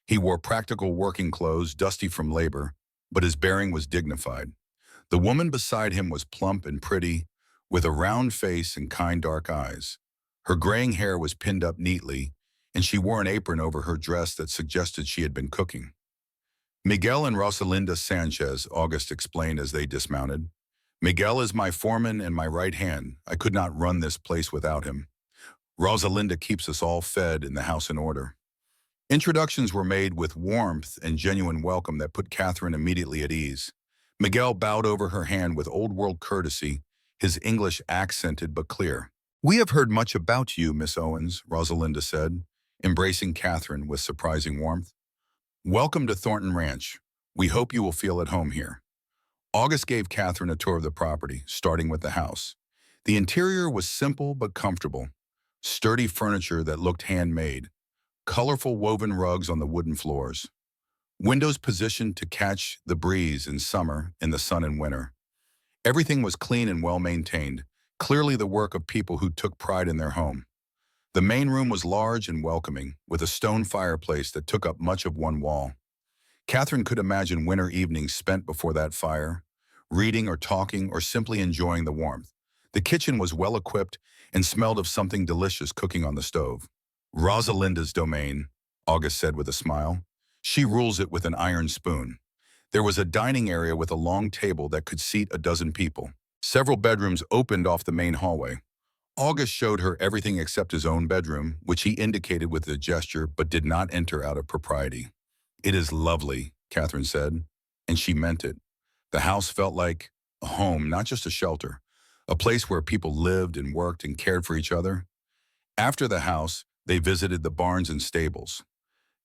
[SPEAKER 1] He wore practical working clothes, dusty from labor, but his bearing was dignified. The woman beside him was plump and pretty, with a round face and kind dark eyes. Her graying hair was pinned up neatly, and she wore an apron over her dress that suggested she had been cooking. "Miguel and Rosalinda Sanchez," August explained as they dismounted. "Miguel is my foreman and my right hand. I could not run this place without him. Rosalinda keeps us all fed and the house in order." Introductions were made with warmth and genuine welcome that put Catherine immediately at ease. Miguel bowed over her hand with old-world courtesy, his English accented but clear. "We have heard much about you, Miss Owens," Rosalinda said, embracing Catherine with surprising warmth. "Welcome to Thornton Ranch. We hope you will feel at home here." August gave Catherine a tour of the property, starting with the house. The interior was simple but comfortable. Sturdy furniture that looked handmade. Colorful woven rugs on the wooden floors. Windows positioned to catch the breeze in summer and the sun in winter. Everything was clean and well-maintained, clearly the work of people who took pride in their home. The main room was large and welcoming, with a stone fireplace that took up much of one wall. Catherine could imagine winter evenings spent before that fire, reading or talking or simply enjoying the warmth. The kitchen was well equipped and smelled of something delicious cooking on the stove. Rosalinda's domain, August said with a smile. She rules it with an iron spoon. There was a dining area with a long table that could seat a dozen people. Several bedrooms opened off the main hallway. August showed her everything except his own bedroom, which he indicated with a gesture but did not enter out of propriety. "It is lovely," Catherine said, and she meant it. The house felt like a home, not just a shelter, a place where people lived and worked and cared for each other. After the house, they visited the barns and stables.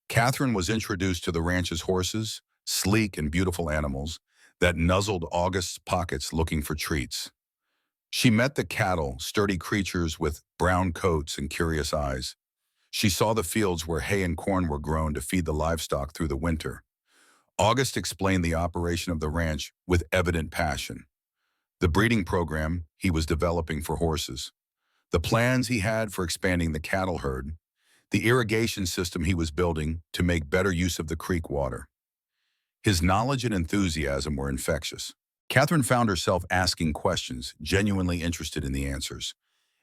[SPEAKER 1] Catherine was introduced to the ranch's horses, sleek and beautiful animals that nuzzled August's pockets looking for treats. She met the cattle, sturdy creatures with brown coats and curious eyes. She saw the fields where hay and corn were grown to feed the livestock through the winter. August explained the operation of the ranch with evident passion. The breeding program he was developing for horses, the plans he had for expanding the cattle herd, the irrigation system he was building to make better use of the creek water. His knowledge and enthusiasm were infectious. Catherine found herself asking questions, genuinely interested in the answers.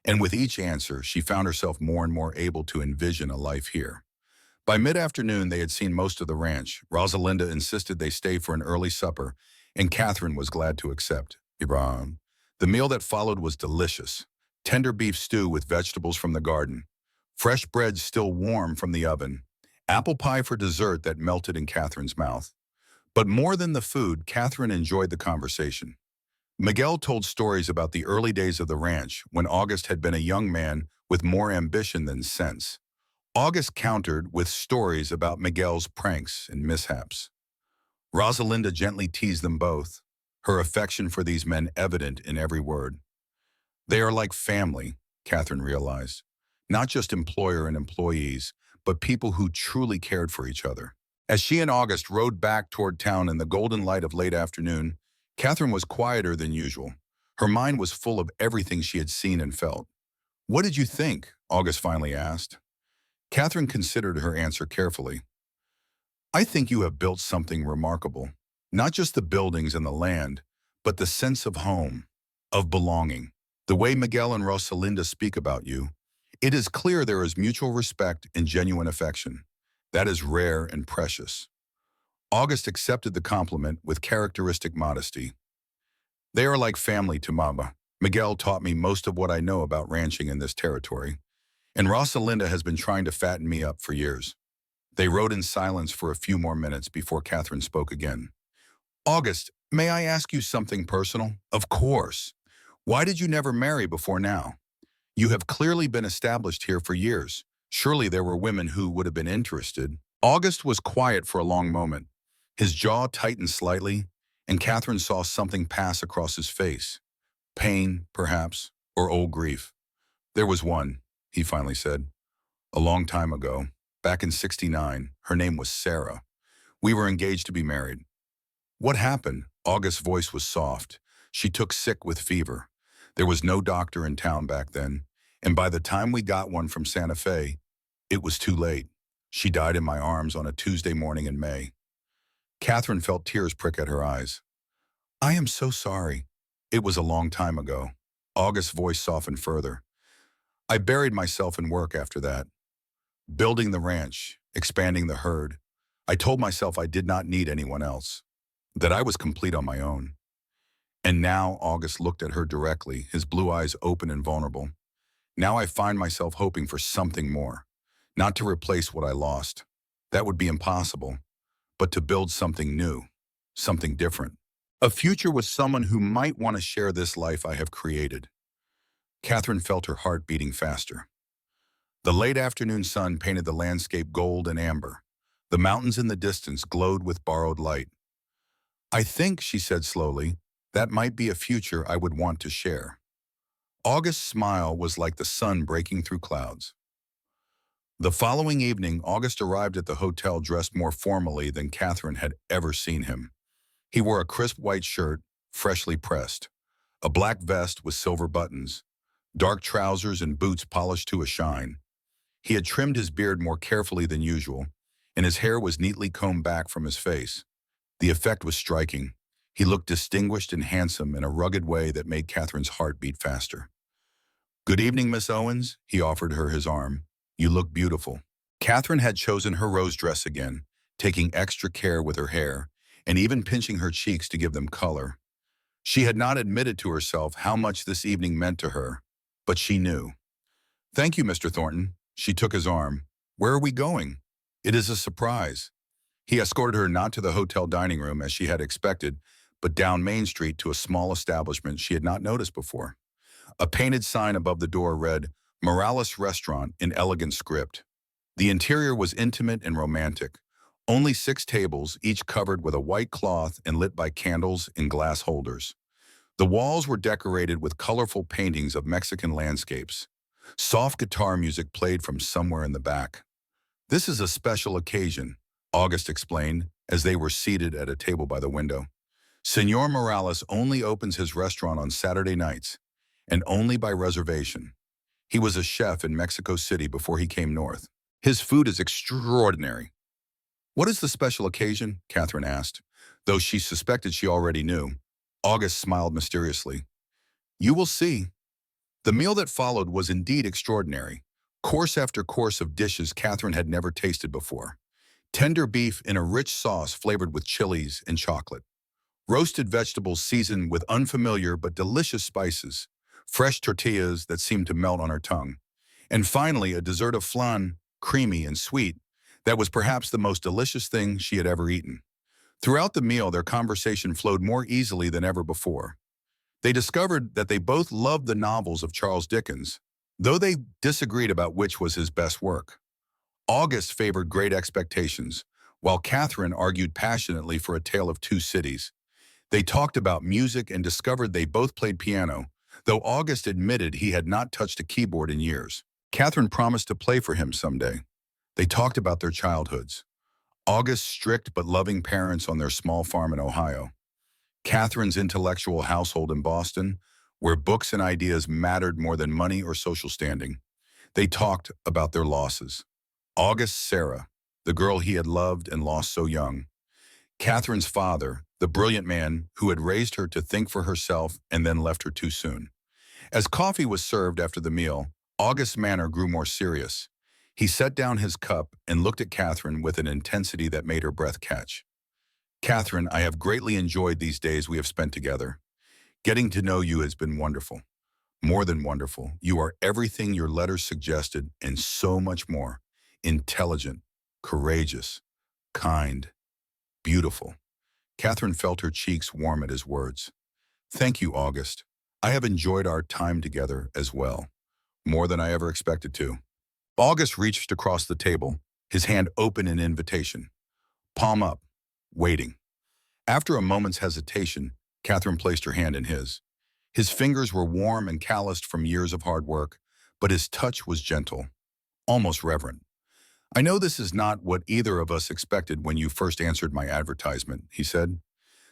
[SPEAKER 1] And with each answer, she found herself more and more able to envision a life here. By mid-afternoon, they had seen most of the ranch. Rosalinda insisted they stay for an early supper, and Catherine was glad to accept. Iran. The meal that followed was delicious. Tender beef stew with vegetables from the garden, fresh bread still warm from the oven, apple pie for dessert that melted in Catherine's mouth. But more than the food, Catherine enjoyed the conversation. Miguel told stories about the early days of the ranch when August had been a young man with more ambition than sense. August countered with stories about Miguel's pranks and mishaps. Rosalinda gently teased them both, her affection for these men evident in every word. They are like family, Catherine realized. Not just employer and employees, but people who truly cared for each other. As she and August rode back toward town in the golden light of late afternoon, Catherine was quieter than usual. Her mind was full of everything she had seen and felt. "What did you think?" August finally asked. Catherine considered her answer carefully. "I think you have built something remarkable. Not just the buildings and the land, but the sense of home, of belonging. The way Miguel and Rosalinda speak about you, it is clear there is mutual respect and genuine affection. That is rare and precious." August accepted the compliment with characteristic modesty. "They are like family to Mama. Miguel taught me most of what I know about ranching in this territory, and Rosalinda has been trying to fatten me up for years." They rode in silence for a few more minutes before Catherine spoke again. "August, may I ask you something personal?" "Of course. Why did you never marry before now? You have clearly been established here for years. Surely there were women who would have been interested." August was quiet for a long moment. His jaw tightened slightly, and Catherine saw something pass across his face. Pain, perhaps, or old grief. "There was one," he finally said. "A long time ago, back in '69, her name was Sarah. We were engaged to be married." "What happened?" August's voice was soft. "She took sick with fever. There was no doctor in town back then, and by the time we got one from Santa Fe, it was too late. She died in my arms on a Tuesday morning in May." Catherine felt tears prick at her eyes. "I am so sorry. It was a long time ago." August's voice softened further. "I buried myself in work after that. Building the ranch, expanding the herd. I told myself I did not need anyone else, that I was complete on my own." And now August looked at her directly, his blue eyes open and vulnerable. "Now I find myself hoping for something more. Not to replace what I lost. That would be impossible. But to build something new, something different. A future with someone who might want to share this life I have created." Catherine felt her heart beating faster. The late afternoon sun painted the landscape gold and amber. The mountains in the distance glowed with borrowed light. "I think," she said slowly, "that might be a future I would want to share." August's smile was like the sun breaking through clouds. The following evening, August arrived at the hotel dressed more formally than Catherine had ever seen him. He wore a crisp white shirt, freshly pressed, a black vest with silver buttons, dark trousers and boots polished to a shine. He had trimmed his beard more carefully than usual, and his hair was neatly combed back from his face. The effect was striking. He looked distinguished and handsome in a rugged way that made Catherine's heart beat faster. "Good evening, Miss Owens," he offered her his arm. You look beautiful." Catherine had chosen her rose dress again, taking extra care with her hair, and even pinching her cheeks to give them color. She had not admitted to herself how much this evening meant to her, but she knew. "Thank you, Mr. Thornton." She took his arm. "Where are we going?" "It is a surprise." He escorted her not to the hotel dining room as she had expected, but down Main Street to a small establishment she had not noticed before. A painted sign above the door read, "Morales Restaurant" in elegant script. The interior was intimate and romantic. Only 6 tables, each covered with a white cloth and lit by candles in glass holders. The walls were decorated with colorful paintings of Mexican landscapes. Soft guitar music played from somewhere in the back. "This is a special occasion," August explained as they were seated at a table by the window. "Senor Morales only opens his restaurant on Saturday nights, and only by reservation. He was a chef in Mexico City before he came north. His food is extraordinary." "What is the special occasion?" Catherine asked. Though she suspected she already knew, August smiled mysteriously. "You will see." The meal that followed was indeed extraordinary. Course after course of dishes Catherine had never tasted before. Tender beef in a rich sauce flavored with chilies and chocolate. Roasted vegetables seasoned with unfamiliar but delicious spices. Fresh tortillas that seemed to melt on her tongue. And finally, a dessert of flan, creamy and sweet, that was perhaps the most delicious thing she had ever eaten. Throughout the meal, their conversation flowed more easily than ever before. They discovered that they both loved the novels of Charles Dickens, though they disagreed about which was his best work. August favored Great Expectations, while Catherine argued passionately for A Tale of Two Cities. They talked about music and discovered they both played piano, though August admitted he had not touched a keyboard in years. Catherine promised to play for him someday. They talked about their childhoods. August's strict but loving parents on their small farm in Ohio. Catherine's intellectual household in Boston, where books and ideas mattered more than money or social standing. They talked about their losses. August's Sarah, the girl he had loved and lost so young. Catherine's father, the brilliant man who had raised her to think for herself and then left her too soon. As coffee was served after the meal, August's manner grew more serious. He set down his cup and looked at Catherine with an intensity that made her breath catch. "Catherine, I have greatly enjoyed these days we have spent together. Getting to know you has been wonderful. More than wonderful. You are everything your letters suggested and so much more. Intelligent, courageous, kind, beautiful." Catherine felt her cheeks warm at his words. "Thank you, August. I have enjoyed our time together as well, more than I ever expected to." August reached across the table, his hand open in invitation. Palm up, waiting. After a moment's hesitation, Catherine placed her hand in his. His fingers were warm and calloused from years of hard work, but his touch was gentle, almost reverent. "I know this is not what either of us expected when you first answered my advertisement," he said.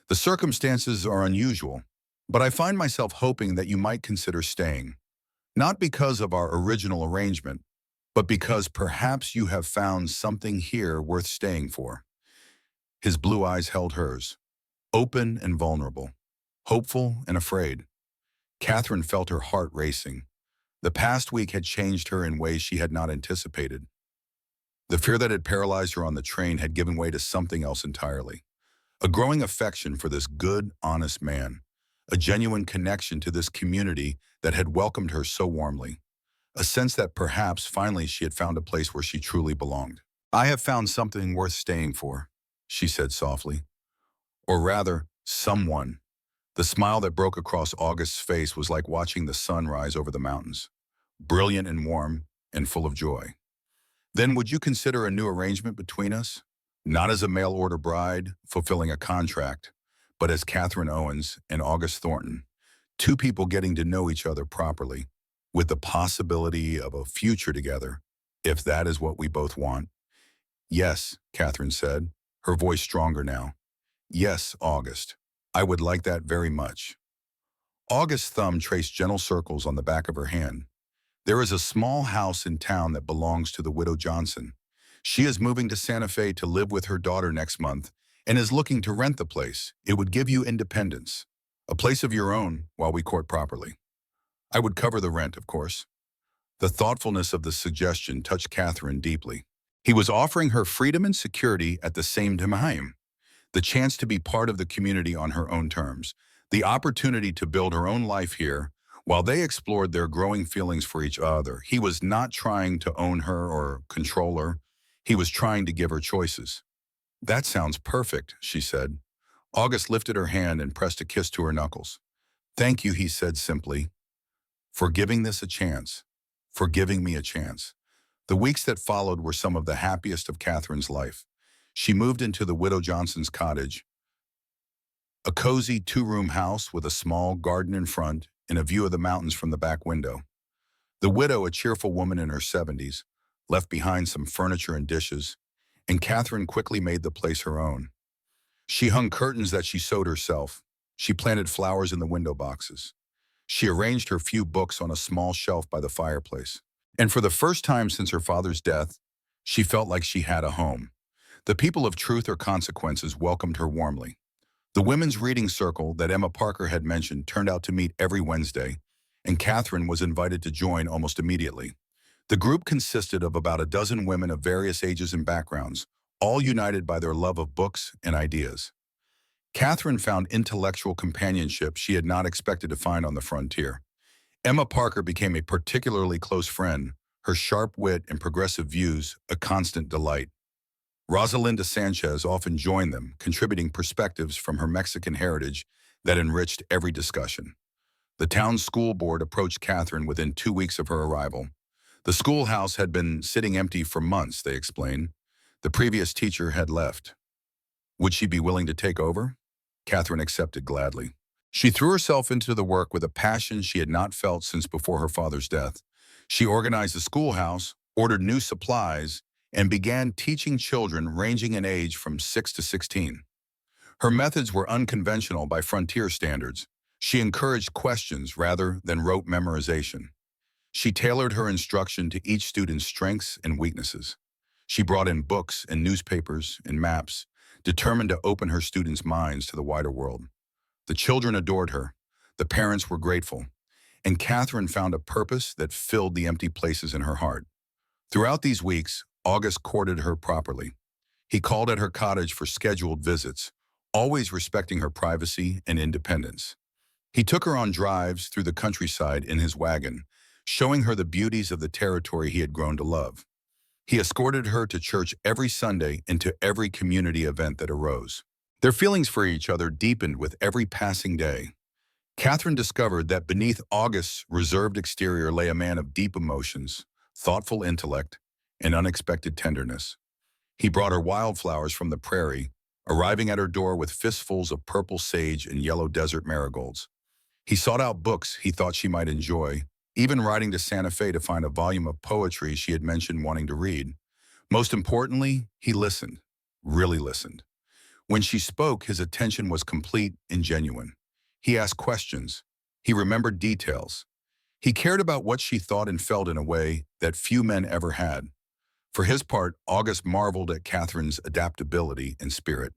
[SPEAKER 1] "The circumstances are unusual, but I find myself hoping that you might consider staying. Not because of our original arrangement, but because perhaps you have found something here worth staying for." His blue eyes held hers, open and vulnerable, hopeful and afraid. Catherine felt her heart racing. The past week had changed her in ways she had not anticipated. The fear that had paralyzed her on the train had given way to something else entirely. A growing affection for this good, honest man. A genuine connection to this community that had welcomed her so warmly. A sense that perhaps finally she had found a place where she truly belonged. "I have found something worth staying for," she said softly. Or rather, someone. The smile that broke across August's face was like watching the sun rise over the mountains. Brilliant and warm and full of joy. "Then would you consider a new arrangement between us? Not as a mail-order bride, fulfilling a contract, but as Catherine Owens and August Thornton, two people getting to know each other properly, with the possibility of a future together, if that is what we both want." "Yes," Catherine said, her voice stronger now. "Yes, August. I would like that very much." August's thumb traced gentle circles on the back of her hand. "There is a small house in town that belongs to the widow Johnson. She is moving to Santa Fe to live with her daughter next month and is looking to rent the place. It would give you independence, a place of your own while we court properly. I would cover the rent, of course." The thoughtfulness of the suggestion touched Catherine deeply. He was offering her freedom and security at the same time, the chance to be part of the community on her own terms, the opportunity to build her own life here. While they explored their growing feelings for each other, he was not trying to own her or control her. He was trying to give her choices. "That sounds perfect," she said. August lifted her hand and pressed a kiss to her knuckles. "Thank you," he said simply, "for giving this a chance, for giving me a chance." The weeks that followed were some of the happiest of Catherine's life. She moved into the Widow Johnson's cottage, a cozy two-room house with a small garden in front and a view of the mountains from the back window. The widow, a cheerful woman in her 70s, left behind some furniture and dishes, and Catherine quickly made the place her own. She hung curtains that she sewed herself. She planted flowers in the window boxes. She arranged her few books on a small shelf by the fireplace. And for the first time since her father's death, she felt like she had a home. The people of Truth or Consequences welcomed her warmly. The women's reading circle that Emma Parker had mentioned turned out to meet every Wednesday, and Catherine was invited to join almost immediately. The group consisted of about a dozen women of various ages and backgrounds, all united by their love of books and ideas. Catherine found intellectual companionship she had not expected to find on the frontier. Emma Parker became a particularly close friend, her sharp wit and progressive views a constant delight. Rosalinda Sanchez often joined them, contributing perspectives from her Mexican heritage that enriched every discussion. The town school board approached Catherine within 2 weeks of her arrival. The schoolhouse had been sitting empty for months, they explained. The previous teacher had left. Would she be willing to take over? Catherine accepted gladly. She threw herself into the work with a passion she had not felt since before her father's death. She organized the schoolhouse, ordered new supplies, and began teaching children ranging in age from 6 to 16. Her methods were unconventional by frontier standards. She encouraged questions rather than rote memorization. She tailored her instruction to each student's strengths and weaknesses. She brought in books and newspapers and maps, determined to open her students' minds to the wider world. The children adored her, the parents were grateful, and Catherine found a purpose that filled the empty places in her heart. Throughout these weeks, August courted her properly. He called at her cottage for scheduled visits, always respecting her privacy and independence. He took her on drives through the countryside in his wagon, showing her the beauties of the territory he had grown to love. He escorted her to church every Sunday and to every community event that arose. Their feelings for each other deepened with every passing day. Catherine discovered that beneath August's reserved exterior lay a man of deep emotions, thoughtful intellect, and unexpected tenderness. He brought her wildflowers from the prairie, arriving at her door with fistfuls of purple sage and yellow desert marigolds. He sought out books he thought she might enjoy, even riding to Santa Fe to find a volume of poetry she had mentioned wanting to read. Most importantly, he listened, really listened. When she spoke, his attention was complete and genuine. He asked questions. He remembered details. He cared about what she thought and felt in a way that few men ever had. For his part, August marveled at Catherine's adaptability and spirit.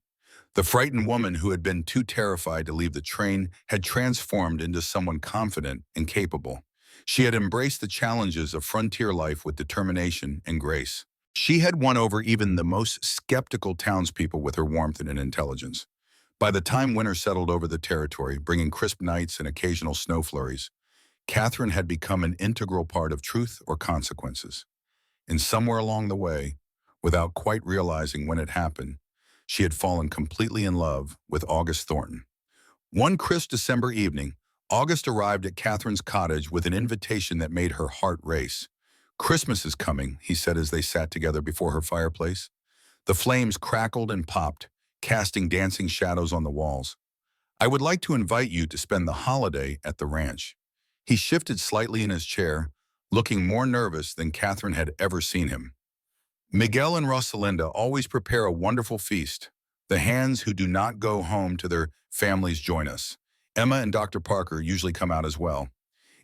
[SPEAKER 1] The frightened woman who had been too terrified to leave the train had transformed into someone confident and capable. She had embraced the challenges of frontier life with determination and grace. She had won over even the most skeptical townspeople with her warmth and intelligence. By the time winter settled over the territory, bringing crisp nights and occasional snow flurries, Catherine had become an integral part of Truth or Consequences. And somewhere along the way, without quite realizing when it happened, she had fallen completely in love with August Thornton. One crisp December evening, August arrived at Catherine's cottage with an invitation that made her heart race. "Christmas is coming," he said as they sat together before her fireplace. The flames crackled and popped, casting dancing shadows on the walls. "I would like to invite you to spend the holiday at the ranch." He shifted slightly in his chair, looking more nervous than Catherine had ever seen him. "Miguel and Rosalinda always prepare a wonderful feast. The hands who do not go home to their families join us. Emma and Dr. Parker usually come out as well.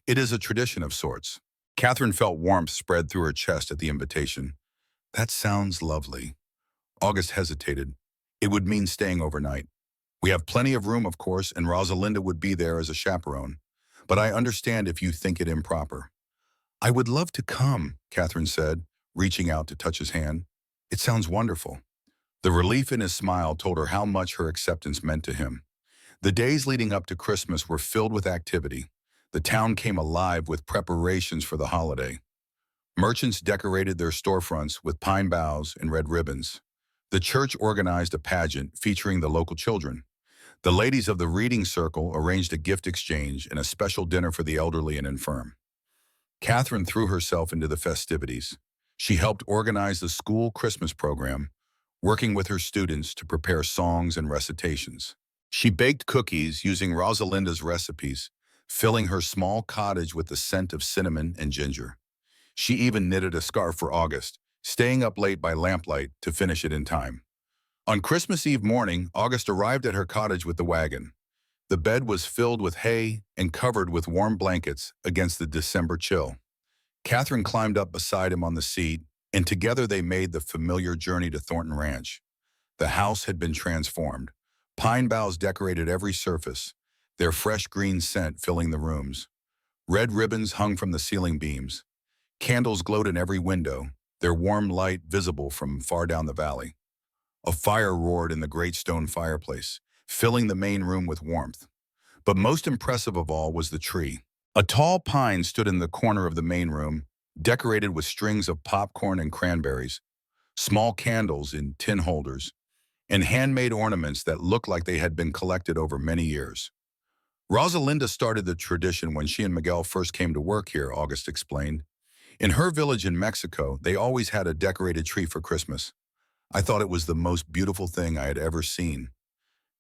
[SPEAKER 1] It is a tradition of sorts." Catherine felt warmth spread through her chest at the invitation. "That sounds lovely." August hesitated. "It would mean staying overnight. We have plenty of room, of course, and Rosalinda would be there as a chaperone. But I understand if you think it improper." "I would love to come," Catherine said, reaching out to touch his hand. "It sounds wonderful." The relief in his smile told her how much her acceptance meant to him. The days leading up to Christmas were filled with activity. The town came alive with preparations for the holiday. Merchants decorated their storefronts with pine boughs and red ribbons. The church organized a pageant featuring the local children. The ladies of the reading circle arranged a gift exchange and a special dinner for the elderly and infirm. Catherine threw herself into the festivities. She helped organize the school Christmas program, working with her students to prepare songs and recitations. She baked cookies using Rosalinda's recipes, filling her small cottage with the scent of cinnamon and ginger. She even knitted a scarf for August, staying up late by lamplight to finish it in time. On Christmas Eve morning, August arrived at her cottage with the wagon. The bed was filled with hay and covered with warm blankets against the December chill. Catherine climbed up beside him on the seat, and together they made the familiar journey to Thornton Ranch. The house had been transformed. Pine boughs decorated every surface, their fresh green scent filling the rooms. Red ribbons hung from the ceiling beams. Candles glowed in every window, their warm light visible from far down the valley. A fire roared in the great stone fireplace, filling the main room with warmth. But most impressive of all was the tree. A tall pine stood in the corner of the main room, decorated with strings of popcorn and cranberries, small candles in tin holders, and handmade ornaments that looked like they had been collected over many years. Rosalinda started the tradition when she and Miguel first came to work here, August explained. In her village in Mexico, they always had a decorated tree for Christmas. I thought it was the most beautiful thing I had ever seen.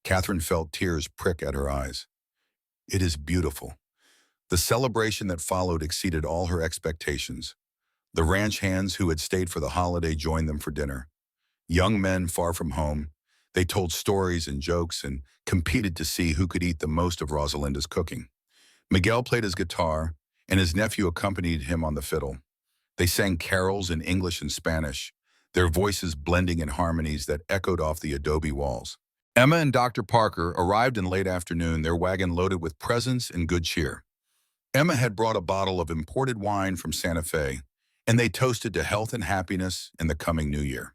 [SPEAKER 1] Catherine felt tears prick at her eyes. It is beautiful. The celebration that followed exceeded all her expectations. The ranch hands who had stayed for the holiday joined them for dinner. Young men far from home, they told stories and jokes and competed to see who could eat the most of Rosalinda's cooking. Miguel played his guitar, and his nephew accompanied him on the fiddle. They sang carols in English and Spanish, their voices blending in harmonies that echoed off the adobe walls. Emma and Dr. Parker arrived in late afternoon, their wagon loaded with presents and good cheer. Emma had brought a bottle of imported wine from Santa Fe, and they toasted to health and happiness in the coming new year.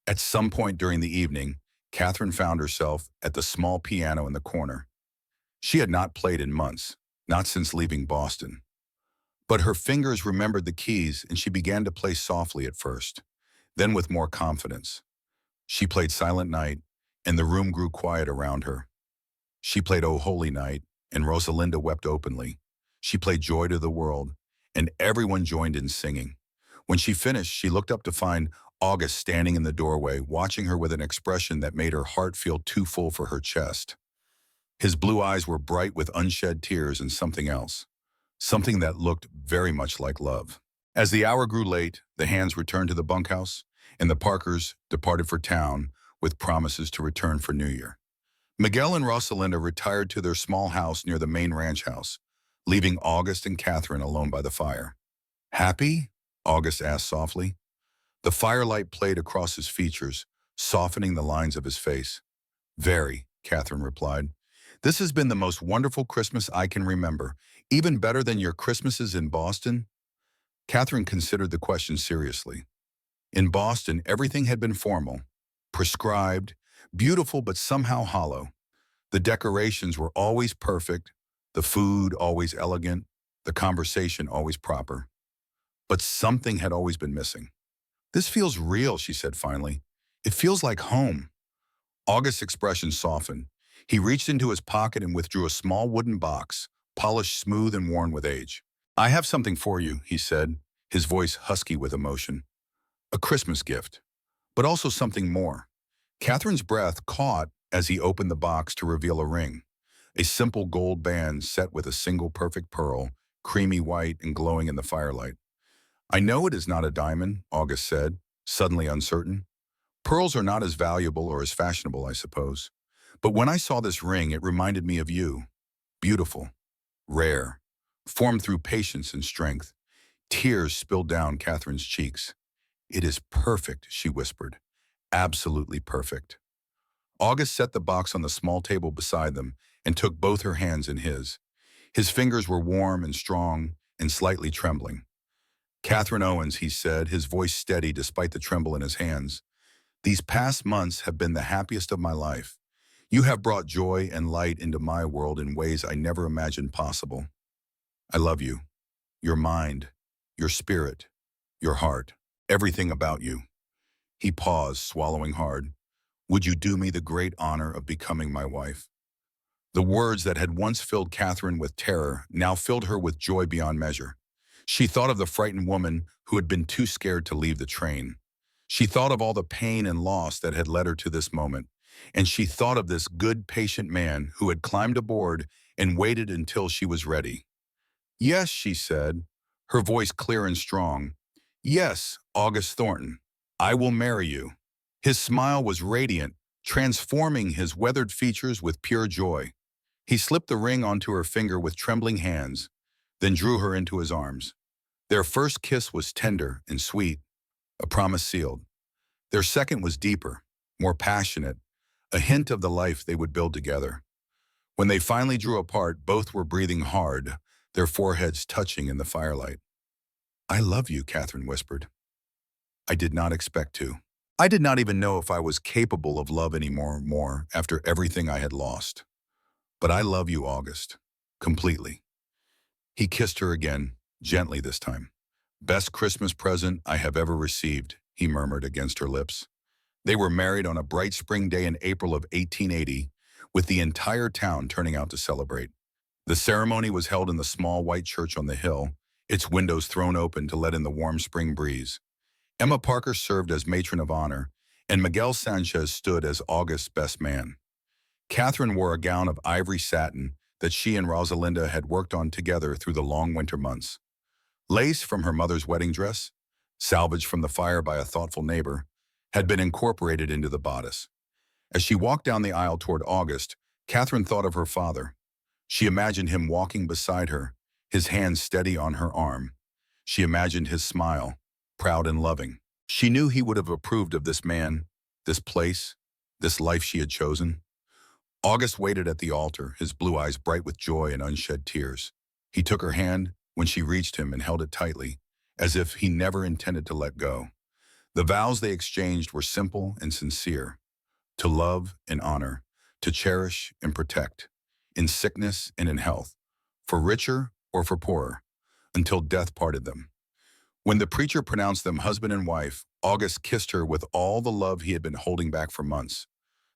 [SPEAKER 1] At some point during the evening, Catherine found herself at the small piano in the corner. She had not played in months, not since leaving Boston. But her fingers remembered the keys, and she began to play softly at first, then with more confidence. She played Silent Night, and the room grew quiet around her. She played O Holy Night, and Rosalinda wept openly. She played Joy to the World, and everyone joined in singing. When she finished, she looked up to find August standing in the doorway, watching her with an expression that made her heart feel too full for her chest. His blue eyes were bright with unshed tears and something else, something that looked very much like love. As the hour grew late, the hands returned to the bunkhouse, and the Parkers departed for town with promises to return for New Year. Miguel and Rosalinda retired to their small house near the main ranch house, leaving August and Catherine alone by the fire. "Happy?" August asked softly. The firelight played across his features, softening the lines of his face. "Very," Catherine replied. "This has been the most wonderful Christmas I can remember, even better than your Christmases in Boston." Catherine considered the question seriously. In Boston, everything had been formal, prescribed, beautiful but somehow hollow. The decorations were always perfect, the food always elegant, the conversation always proper. But something had always been missing. "This feels real," she said finally. "It feels like home." August's expression softened. He reached into his pocket and withdrew a small wooden box, polished smooth and worn with age. "I have something for you," he said, his voice husky with emotion. "A Christmas gift, but also something more." Catherine's breath caught as he opened the box to reveal a ring, a simple gold band set with a single perfect pearl, creamy white and glowing in the firelight. "I know it is not a diamond," August said, suddenly uncertain. "Pearls are not as valuable or as fashionable, I suppose. But when I saw this ring, it reminded me of you. Beautiful, rare, formed through patience and strength." Tears spilled down Catherine's cheeks. "It is perfect," she whispered. "Absolutely perfect." August set the box on the small table beside them and took both her hands in his. His fingers were warm and strong and slightly trembling. Catherine Owens, he said, his voice steady despite the tremble in his hands. These past months have been the happiest of my life. You have brought joy and light into my world in ways I never imagined possible. I love you, your mind, your spirit, your heart, everything about you. He paused, swallowing hard. Would you do me the great honor of becoming my wife? The words that had once filled Catherine with terror now filled her with joy beyond measure. She thought of the frightened woman who had been too scared to leave the train. She thought of all the pain and loss that had led her to this moment. And she thought of this good, patient man who had climbed aboard and waited until she was ready. Yes, she said, her voice clear and strong. Yes, August Thornton, I will marry you. His smile was radiant, transforming his weathered features with pure joy. He slipped the ring onto her finger with trembling hands, then drew her into his arms. Their first kiss was tender and sweet, a promise sealed. Their second was deeper, more passionate, a hint of the life they would build together. When they finally drew apart, both were breathing hard, their foreheads touching in the firelight. I love you, Catherine whispered. I did not expect to. I did not even know if I was capable of love anymore after everything I had lost. But I love you, August, completely. He kissed her again, gently this time. Best Christmas present I have ever received, he murmured against her lips. They were married on a bright spring day in April of 1880, with the entire town turning out to celebrate. The ceremony was held in the small white church on the hill, its windows thrown open to let in the warm spring breeze. Emma Parker served as matron of honor, and Miguel Sanchez stood as August's best man. Catherine wore a gown of ivory satin that she and Rosalinda had worked on together through the long winter months. Lace from her mother's wedding dress, salvaged from the fire by a thoughtful neighbor, had been incorporated into the bodice. As she walked down the aisle toward August, Catherine thought of her father. She imagined him walking beside her, his hand steady on her arm. She imagined his smile, proud and loving. She knew he would have approved of this man, this place, this life she had chosen. August waited at the altar, his blue eyes bright with joy and unshed tears. He took her hand when she reached him and held it tightly, as if he never intended to let go. The vows they exchanged were simple and sincere: to love and honor, to cherish and protect, in sickness and in health, for richer or for poorer, until death parted them. When the preacher pronounced them husband and wife, August kissed her with all the love he had been holding back for months.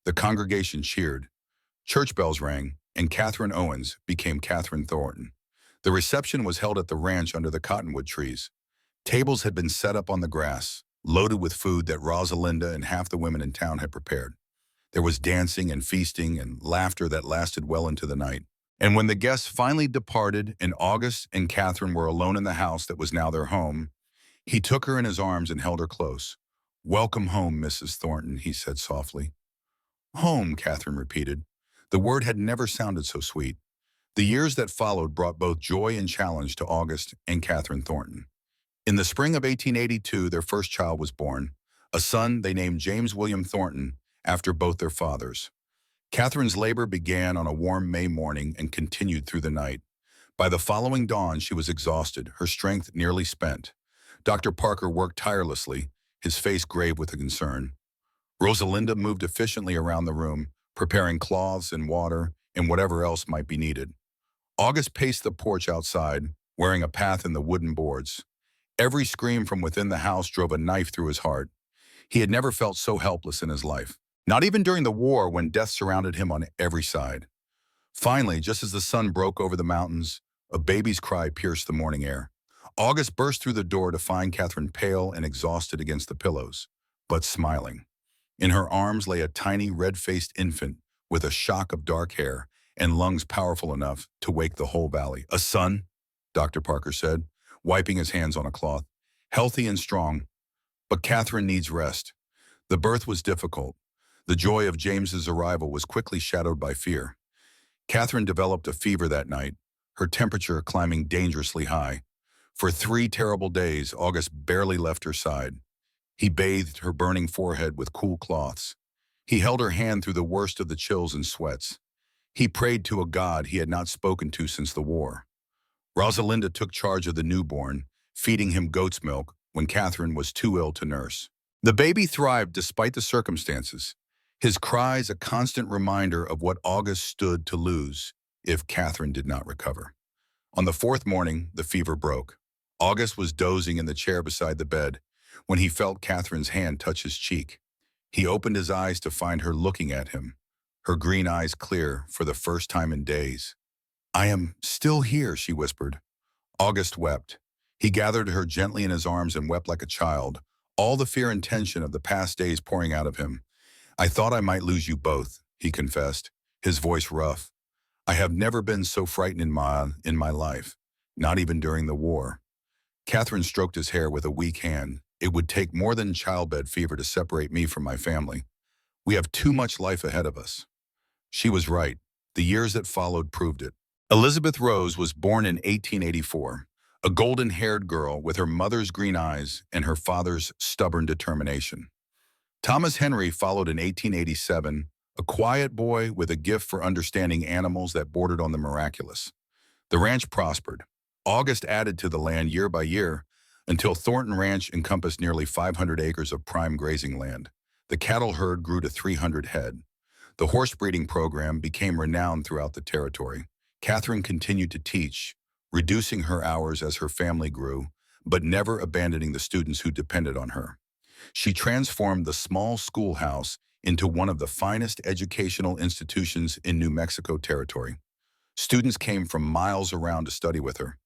[SPEAKER 1] The congregation cheered. Church bells rang, and Catherine Owens became Catherine Thornton. The reception was held at the ranch under the cottonwood trees. Tables had been set up on the grass, loaded with food that Rosalinda and half the women in town had prepared. There was dancing and feasting and laughter that lasted well into the night. And when the guests finally departed and August and Catherine were alone in the house that was now their home, he took her in his arms and held her close. "Welcome home, Mrs. Thornton," he said softly. "Home," Catherine repeated. The word had never sounded so sweet. The years that followed brought both joy and challenge to August and Catherine Thornton. In the spring of 1882, their first child was born, a son they named James William Thornton after both their fathers. Catherine's labor began on a warm May morning and continued through the night. By the following dawn, she was exhausted, her strength nearly spent. Dr. Parker worked tirelessly, his face grave with concern. Rosalinda moved efficiently around the room, preparing cloths and water and whatever else might be needed. August paced the porch outside, wearing a path in the wooden boards. Every scream from within the house drove a knife through his heart. He had never felt so helpless in his life, not even during the war when death surrounded him on every side. Finally, just as the sun broke over the mountains, a baby's cry pierced the morning air. August burst through the door to find Catherine pale and exhausted against the pillows, but smiling. In her arms lay a tiny red-faced infant with a shock of dark hair and lungs powerful enough to wake the whole valley. "A son," Dr. Parker said, wiping his hands on a cloth. "Healthy and strong, but Catherine needs rest." The birth was difficult. The joy of James's arrival was quickly shadowed by fear. Catherine developed a fever that night, her temperature climbing dangerously high. For 3 terrible days, August barely left her side. He bathed her burning forehead with cool cloths. He held her hand through the worst of the chills and sweats. He prayed to a God he had not spoken to since the war. Rosalinda took charge of the newborn, feeding him goat's milk when Catherine was too ill to nurse. The baby thrived despite the circumstances, his cries a constant reminder of what August stood to lose if Catherine did not recover. On the fourth morning, the fever broke. August was dozing in the chair beside the bed when he felt Catherine's hand touch his cheek. He opened his eyes to find her looking at him, her green eyes clear for the first time in days. "I am still here," she whispered. August wept. He gathered her gently in his arms and wept like a child, all the fear and tension of the past days pouring out of him. "I thought I might lose you both," he confessed, his voice rough. "I have never been so frightened in my life, not even during the war." Catherine stroked his hair with a weak hand. "It would take more than childbed fever to separate me from my family. We have too much life ahead of us." She was right. The years that followed proved it. Elizabeth Rose was born in 1884, a golden-haired girl with her mother's green eyes and her father's stubborn determination. Thomas Henry followed in 1887, a quiet boy with a gift for understanding animals that bordered on the miraculous. The ranch prospered. August added to the land year by year until Thornton Ranch encompassed nearly 500 acres of prime grazing land. The cattle herd grew to 300 head. The horse breeding program became renowned throughout the territory. Catherine continued to teach, reducing her hours as her family grew, but never abandoning the students who depended on her. She transformed the small schoolhouse into one of the finest educational institutions in New Mexico territory. Students came from miles around to study with her.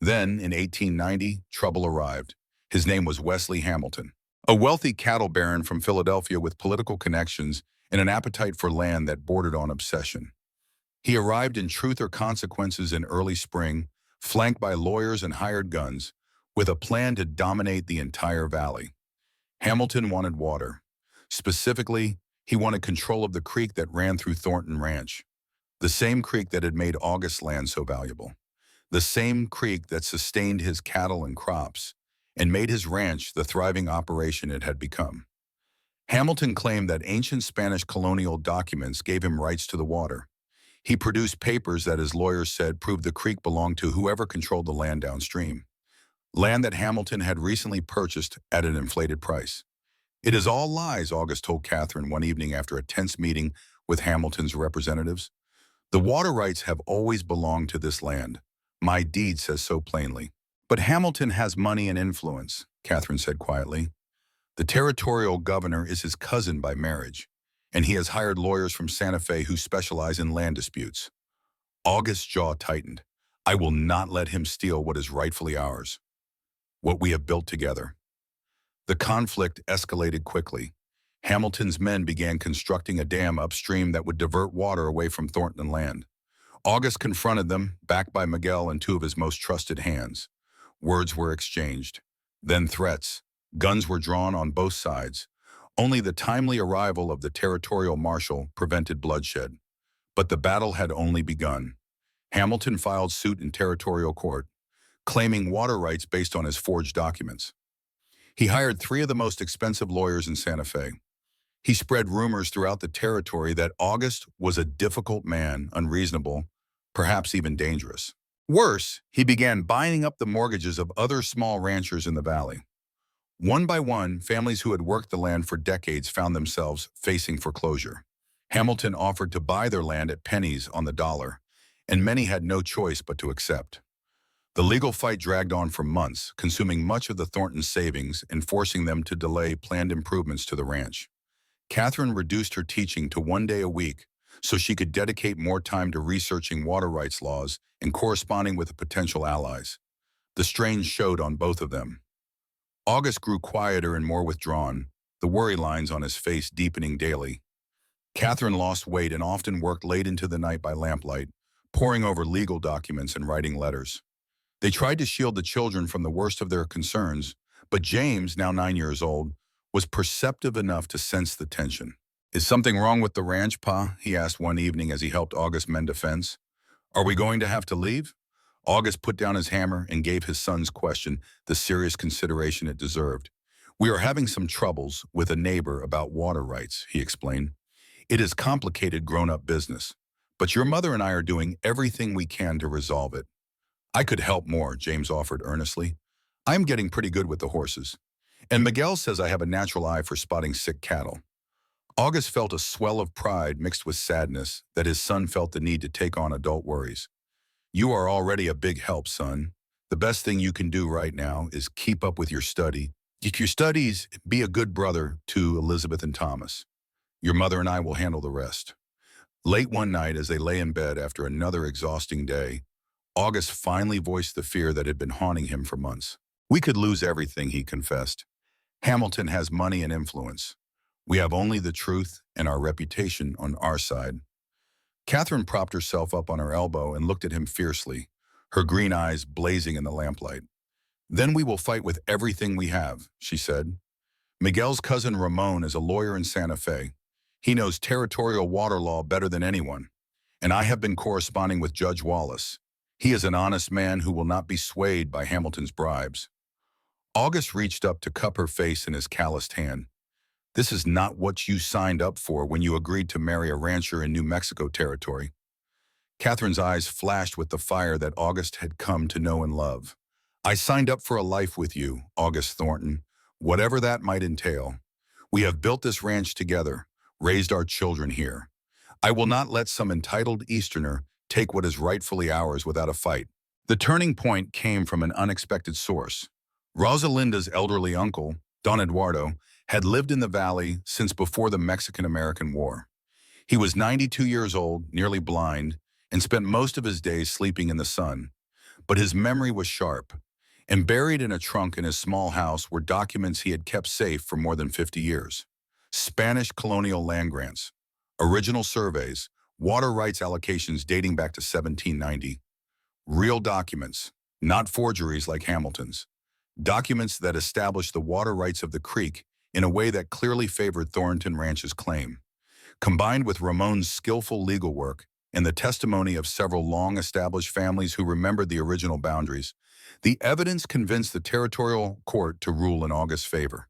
[SPEAKER 1] Then, in 1890, trouble arrived. His name was Wesley Hamilton, a wealthy cattle baron from Philadelphia with political connections and an appetite for land that bordered on obsession. He arrived in Truth or Consequences in early spring, flanked by lawyers and hired guns, with a plan to dominate the entire valley. Hamilton wanted water. Specifically, he wanted control of the creek that ran through Thornton Ranch, the same creek that had made August's land so valuable, the same creek that sustained his cattle and crops and made his ranch the thriving operation it had become. Hamilton claimed that ancient Spanish colonial documents gave him rights to the water. He produced papers that his lawyers said proved the creek belonged to whoever controlled the land downstream, land that Hamilton had recently purchased at an inflated price. "It is all lies," August told Catherine one evening after a tense meeting with Hamilton's representatives. "The water rights have always belonged to this land. My deed says so plainly." "But Hamilton has money and influence," Catherine said quietly. "The territorial governor is his cousin by marriage, and he has hired lawyers from Santa Fe who specialize in land disputes." August's jaw tightened. "I will not let him steal what is rightfully ours, what we have built together." The conflict escalated quickly. Hamilton's men began constructing a dam upstream that would divert water away from Thornton land. August confronted them, backed by Miguel and two of his most trusted hands. Words were exchanged, then threats. Guns were drawn on both sides. Only the timely arrival of the territorial marshal prevented bloodshed. But the battle had only begun. Hamilton filed suit in territorial court, claiming water rights based on his forged documents. He hired three of the most expensive lawyers in Santa Fe. He spread rumors throughout the territory that August was a difficult man, unreasonable, perhaps even dangerous. Worse, he began buying up the mortgages of other small ranchers in the valley. One by one, families who had worked the land for decades found themselves facing foreclosure. Hamilton offered to buy their land at pennies on the dollar, and many had no choice but to accept. The legal fight dragged on for months, consuming much of the Thornton savings and forcing them to delay planned improvements to the ranch. Catherine reduced her teaching to 1 day a week so she could dedicate more time to researching water rights laws and corresponding with the potential allies. The strain showed on both of them. August grew quieter and more withdrawn, the worry lines on his face deepening daily. Catherine lost weight and often worked late into the night by lamplight, poring over legal documents and writing letters. They tried to shield the children from the worst of their concerns, but James, now 9 years old, was perceptive enough to sense the tension. "Is something wrong with the ranch, Pa?" he asked one evening as he helped August mend a fence. "Are we going to have to leave?" August put down his hammer and gave his son's question the serious consideration it deserved. "We are having some troubles with a neighbor about water rights," he explained. "It is complicated grown-up business, but your mother and I are doing everything we can to resolve it." "I could help more," James offered earnestly. I'm getting pretty good with the horses. And Miguel says I have a natural eye for spotting sick cattle. August felt a swell of pride mixed with sadness that his son felt the need to take on adult worries. You are already a big help, son. The best thing you can do right now is keep up with your study. Get your studies, be a good brother to Elizabeth and Thomas. Your mother and I will handle the rest. Late one night, as they lay in bed after another exhausting day, August finally voiced the fear that had been haunting him for months. We could lose everything, he confessed. Hamilton has money and influence. We have only the truth and our reputation on our side. Catherine propped herself up on her elbow and looked at him fiercely, her green eyes blazing in the lamplight. Then we will fight with everything we have, she said. Miguel's cousin Ramon is a lawyer in Santa Fe. He knows territorial water law better than anyone. And I have been corresponding with Judge Wallace. He is an honest man who will not be swayed by Hamilton's bribes. August reached up to cup her face in his calloused hand. This is not what you signed up for when you agreed to marry a rancher in New Mexico territory. Catherine's eyes flashed with the fire that August had come to know and love. I signed up for a life with you, August Thornton, whatever that might entail. We have built this ranch together, raised our children here. I will not let some entitled Easterner take what is rightfully ours without a fight. The turning point came from an unexpected source. Rosalinda's elderly uncle, Don Eduardo, had lived in the valley since before the Mexican-American War. He was 92 years old, nearly blind, and spent most of his days sleeping in the sun. But his memory was sharp, and buried in a trunk in his small house were documents he had kept safe for more than 50 years. Spanish colonial land grants, original surveys, water rights allocations dating back to 1790. Real documents, not forgeries like Hamilton's. Documents that established the water rights of the creek in a way that clearly favored Thornton Ranch's claim. Combined with Ramon's skillful legal work and the testimony of several long-established families who remembered the original boundaries, the evidence convinced the territorial court to rule in August's favor.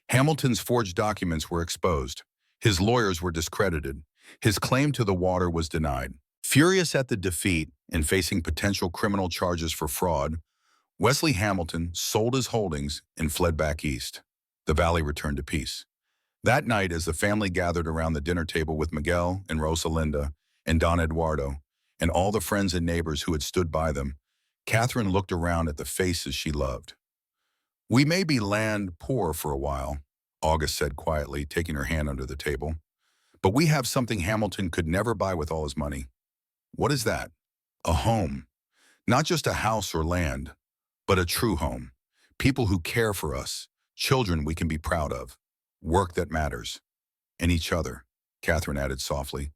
[SPEAKER 1] Hamilton's forged documents were exposed. His lawyers were discredited. His claim to the water was denied. Furious at the defeat and facing potential criminal charges for fraud, Wesley Hamilton sold his holdings and fled back east. The valley returned to peace. That night, as the family gathered around the dinner table with Miguel and Rosalinda and Don Eduardo and all the friends and neighbors who had stood by them, Catherine looked around at the faces she loved. We may be land poor for a while, August said quietly, taking her hand under the table, but we have something Hamilton could never buy with all his money. What is that? A home. Not just a house or land, but a true home. People who care for us, children we can be proud of, work that matters. And each other, Catherine added softly.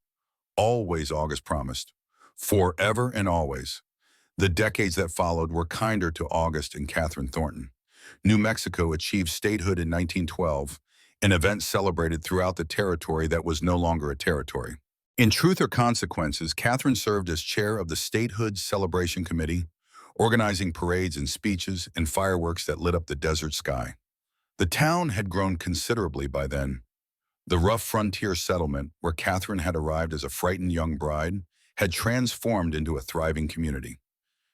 [SPEAKER 1] Always, August promised. Forever and always. The decades that followed were kinder to August and Catherine Thornton. New Mexico achieved statehood in 1912, an event celebrated throughout the territory that was no longer a territory. In Truth or Consequences, Catherine served as chair of the Statehood Celebration Committee, organizing parades and speeches and fireworks that lit up the desert sky. The town had grown considerably by then. The rough frontier settlement, where Catherine had arrived as a frightened young bride, had transformed into a thriving community.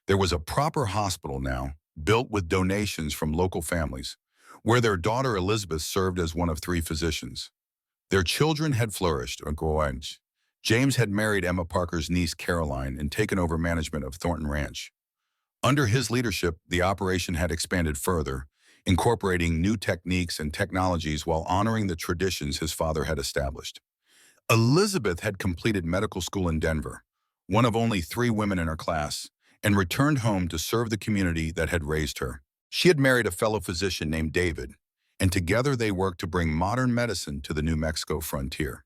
[SPEAKER 1] There was a proper hospital now, built with donations from local families, where their daughter Elizabeth served as one of 3 physicians. Their children had flourished, or growing. James had married Emma Parker's niece Caroline and taken over management of Thornton Ranch. Under his leadership, the operation had expanded further, incorporating new techniques and technologies while honoring the traditions his father had established. Elizabeth had completed medical school in Denver, one of only 3 women in her class, and returned home to serve the community that had raised her. She had married a fellow physician named David, and together they worked to bring modern medicine to the New Mexico frontier.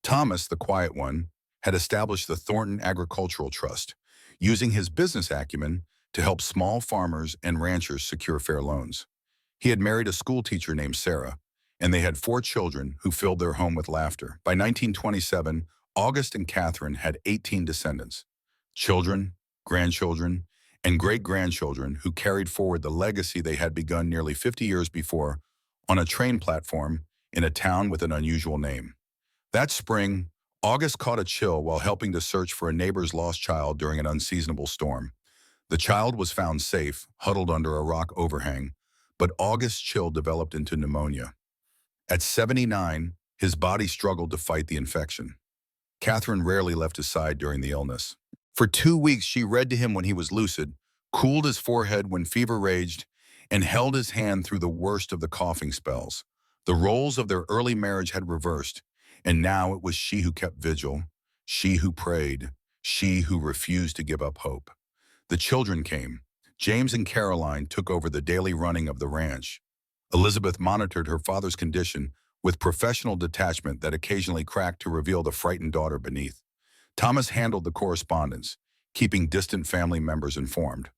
[SPEAKER 1] Thomas, the quiet one, had established the Thornton Agricultural Trust, using his business acumen to help small farmers and ranchers secure fair loans. He had married a school teacher named Sarah, and they had 4 children who filled their home with laughter. By 1927, August and Catherine had 18 descendants, children, grandchildren, and great-grandchildren who carried forward the legacy they had begun nearly 50 years before on a train platform in a town with an unusual name. That spring, August caught a chill while helping to search for a neighbor's lost child during an unseasonable storm. The child was found safe, huddled under a rock overhang, but August's chill developed into pneumonia. At 79, his body struggled to fight the infection. Catherine rarely left his side during the illness. For 2 weeks, she read to him when he was lucid, cooled his forehead when fever raged, and held his hand through the worst of the coughing spells. The roles of their early marriage had reversed, and now it was she who kept vigil, she who prayed, she who refused to give up hope. The children came. James and Caroline took over the daily running of the ranch. Elizabeth monitored her father's condition with professional detachment that occasionally cracked to reveal the frightened daughter beneath. Thomas handled the correspondence, keeping distant family members informed.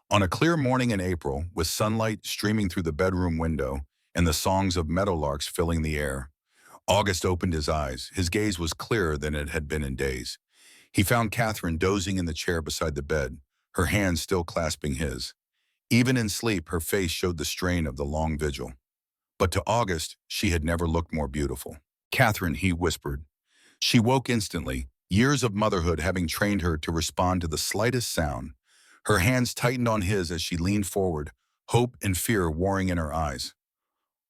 [SPEAKER 1] On a clear morning in April, with sunlight streaming through the bedroom window and the songs of meadowlarks filling the air, August opened his eyes. His gaze was clearer than it had been in days. He found Catherine dozing in the chair beside the bed, her hands still clasping his. Even in sleep, her face showed the strain of the long vigil. But to August, she had never looked more beautiful. "Catherine," he whispered. She woke instantly, years of motherhood having trained her to respond to the slightest sound. Her hands tightened on his as she leaned forward, hope and fear warring in her eyes.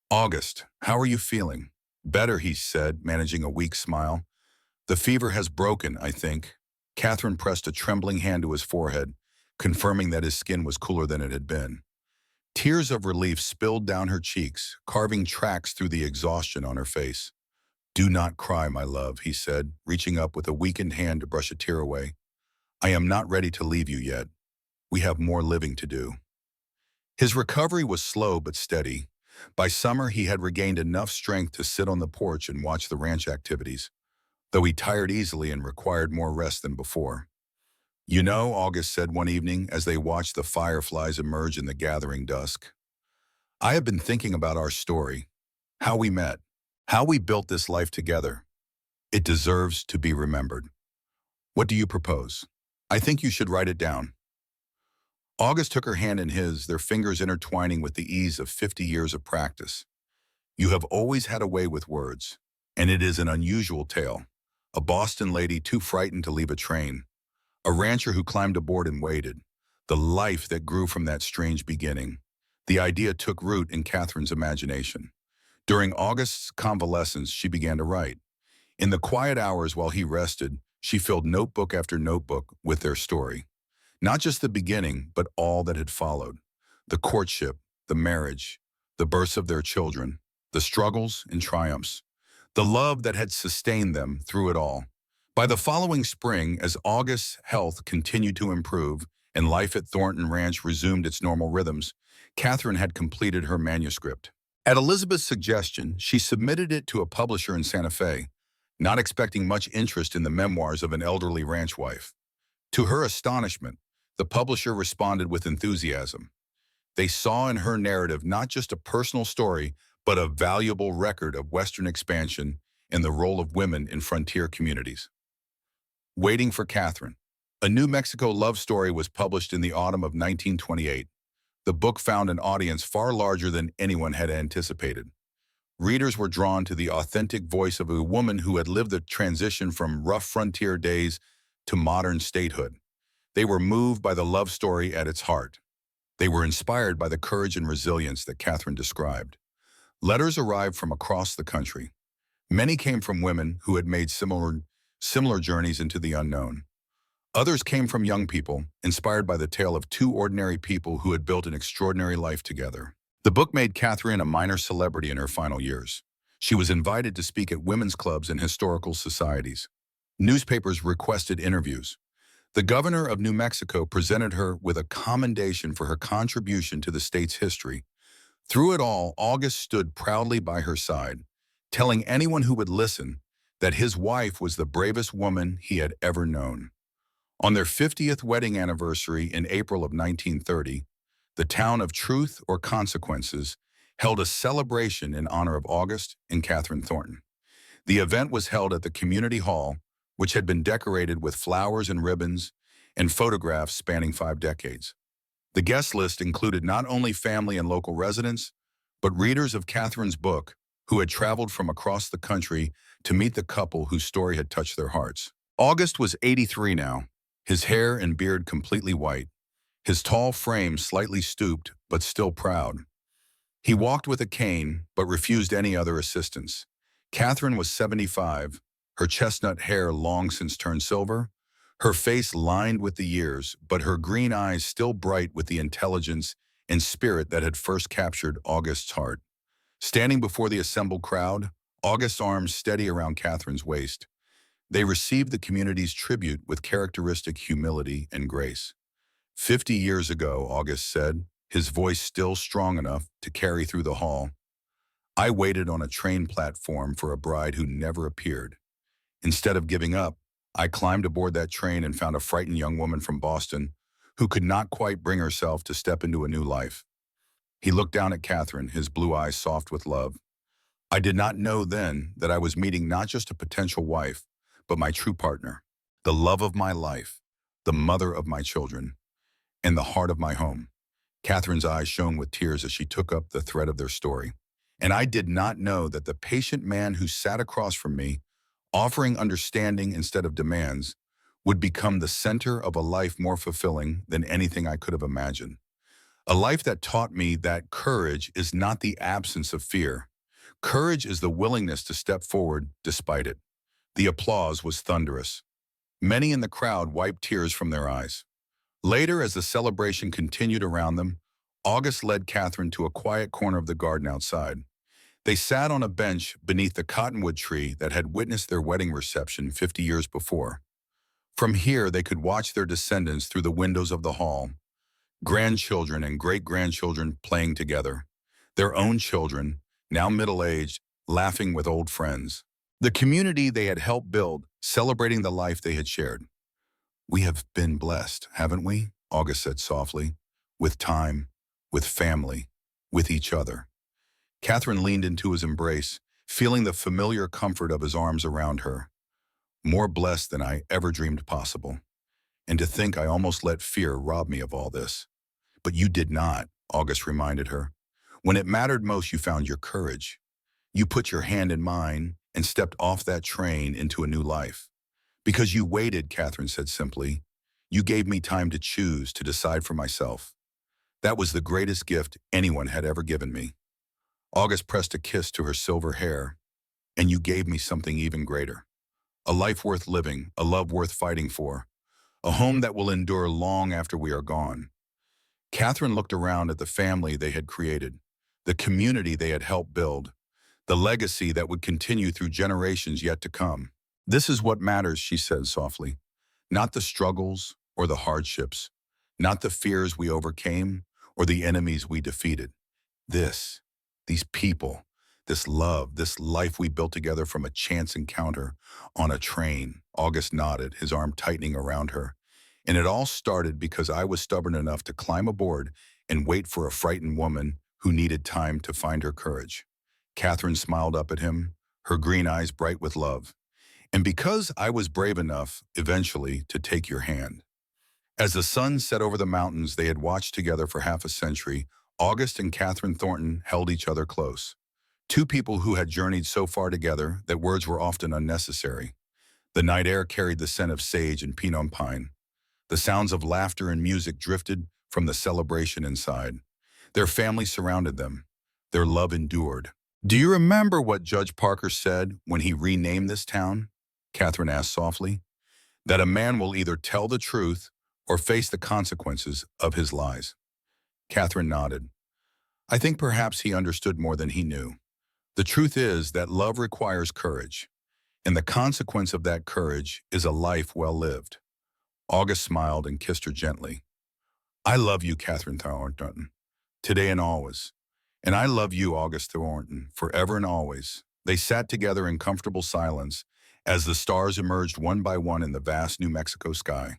[SPEAKER 1] "August, how are you feeling?" "Better," he said, managing a weak smile. "The fever has broken, I think." Catherine pressed a trembling hand to his forehead, confirming that his skin was cooler than it had been. Tears of relief spilled down her cheeks, carving tracks through the exhaustion on her face. "Do not cry, my love," he said, reaching up with a weakened hand to brush a tear away. "I am not ready to leave you yet. We have more living to do." His recovery was slow but steady. By summer, he had regained enough strength to sit on the porch and watch the ranch activities, though he tired easily and required more rest than before. "You know," August said one evening as they watched the fireflies emerge in the gathering dusk, "I have been thinking about our story, how we met, how we built this life together. It deserves to be remembered. What do you propose? I think you should write it down." August took her hand in his, their fingers intertwining with the ease of 50 years of practice. "You have always had a way with words, and it is an unusual tale. A Boston lady too frightened to leave a train. A rancher who climbed aboard and waited. The life that grew from that strange beginning." The idea took root in Catherine's imagination. During August's convalescence, she began to write. In the quiet hours while he rested, she filled notebook after notebook with their story. Not just the beginning, but all that had followed. The courtship, the marriage, the births of their children, the struggles and triumphs, the love that had sustained them through it all. By the following spring, as August's health continued to improve and life at Thornton Ranch resumed its normal rhythms, Catherine had completed her manuscript. At Elizabeth's suggestion, she submitted it to a publisher in Santa Fe, not expecting much interest in the memoirs of an elderly ranch wife. To her astonishment, the publisher responded with enthusiasm. They saw in her narrative not just a personal story, but a valuable record of Western expansion and the role of women in frontier communities. Waiting for Catherine. A New Mexico love story was published in the autumn of 1928. The book found an audience far larger than anyone had anticipated. Readers were drawn to the authentic voice of a woman who had lived the transition from rough frontier days to modern statehood. They were moved by the love story at its heart. They were inspired by the courage and resilience that Catherine described. Letters arrived from across the country. Many came from women who had made similar journeys into the unknown. Others came from young people, inspired by the tale of two ordinary people who had built an extraordinary life together. The book made Catherine a minor celebrity in her final years. She was invited to speak at women's clubs and historical societies. Newspapers requested interviews. The governor of New Mexico presented her with a commendation for her contribution to the state's history. Through it all, August stood proudly by her side, telling anyone who would listen that his wife was the bravest woman he had ever known. On their 50th wedding anniversary in April of 1930, the town of Truth or Consequences held a celebration in honor of August and Catherine Thornton. The event was held at the community hall, which had been decorated with flowers and ribbons and photographs spanning 5 decades. The guest list included not only family and local residents, but readers of Catherine's book who had traveled from across the country to meet the couple whose story had touched their hearts. August was 83 now, his hair and beard completely white, his tall frame slightly stooped but still proud. He walked with a cane but refused any other assistance. Catherine was 75, her chestnut hair long since turned silver, her face lined with the years, but her green eyes still bright with the intelligence and spirit that had first captured August's heart. Standing before the assembled crowd, August's arms steady around Catherine's waist, they received the community's tribute with characteristic humility and grace. 50 years ago, August said, his voice still strong enough to carry through the hall, I waited on a train platform for a bride who never appeared. Instead of giving up, I climbed aboard that train and found a frightened young woman from Boston who could not quite bring herself to step into a new life. He looked down at Catherine, his blue eyes soft with love. I did not know then that I was meeting not just a potential wife, but my true partner, the love of my life, the mother of my children, and the heart of my home. Catherine's eyes shone with tears as she took up the thread of their story. And I did not know that the patient man who sat across from me, offering understanding instead of demands, would become the center of a life more fulfilling than anything I could have imagined. A life that taught me that courage is not the absence of fear. Courage is the willingness to step forward despite it. The applause was thunderous. Many in the crowd wiped tears from their eyes. Later, as the celebration continued around them, August led Catherine to a quiet corner of the garden outside. They sat on a bench beneath the cottonwood tree that had witnessed their wedding reception 50 years before. From here, they could watch their descendants through the windows of the hall, grandchildren and great-grandchildren playing together, their own children, now middle-aged, laughing with old friends. The community they had helped build, celebrating the life they had shared. We have been blessed, haven't we? August said softly, with time, with family, with each other. Catherine leaned into his embrace, feeling the familiar comfort of his arms around her. More blessed than I ever dreamed possible. And to think I almost let fear rob me of all this. But you did not, August reminded her. When it mattered most, you found your courage. You put your hand in mine and stepped off that train into a new life. Because you waited, Catherine said simply. You gave me time to choose, to decide for myself. That was the greatest gift anyone had ever given me. August pressed a kiss to her silver hair. And you gave me something even greater. A life worth living, a love worth fighting for. A home that will endure long after we are gone. Catherine looked around at the family they had created, the community they had helped build, the legacy that would continue through generations yet to come. This is what matters, she said softly. Not the struggles or the hardships, not the fears we overcame or the enemies we defeated. These people, this love, this life we built together from a chance encounter on a train. August nodded, his arm tightening around her. And it all started because I was stubborn enough to climb aboard and wait for a frightened woman who needed time to find her courage. Catherine smiled up at him, her green eyes bright with love. And because I was brave enough, eventually, to take your hand. As the sun set over the mountains they had watched together for half a century, August and Catherine Thornton held each other close. Two people who had journeyed so far together that words were often unnecessary. The night air carried the scent of sage and pinon pine. The sounds of laughter and music drifted from the celebration inside. Their family surrounded them. Their love endured. Do you remember what Judge Parker said when he renamed this town? Catherine asked softly. That a man will either tell the truth or face the consequences of his lies. Catherine nodded. I think perhaps he understood more than he knew. The truth is that love requires courage, and the consequence of that courage is a life well lived. August smiled and kissed her gently. I love you, Catherine Thornton, today and always. And I love you, August Thornton, forever and always. They sat together in comfortable silence as the stars emerged one by one in the vast New Mexico sky.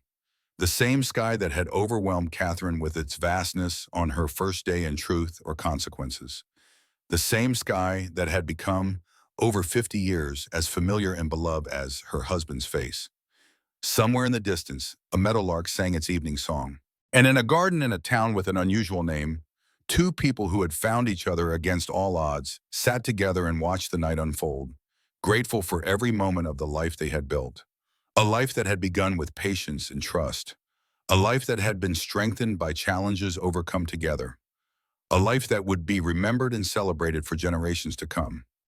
[SPEAKER 1] The same sky that had overwhelmed Catherine with its vastness on her first day in Truth or Consequences. The same sky that had become, over 50 years, as familiar and beloved as her husband's face. Somewhere in the distance, a meadowlark sang its evening song. And in a garden in a town with an unusual name, two people who had found each other against all odds sat together and watched the night unfold, grateful for every moment of the life they had built. A life that had begun with patience and trust. A life that had been strengthened by challenges overcome together. A life that would be remembered and celebrated for generations to come.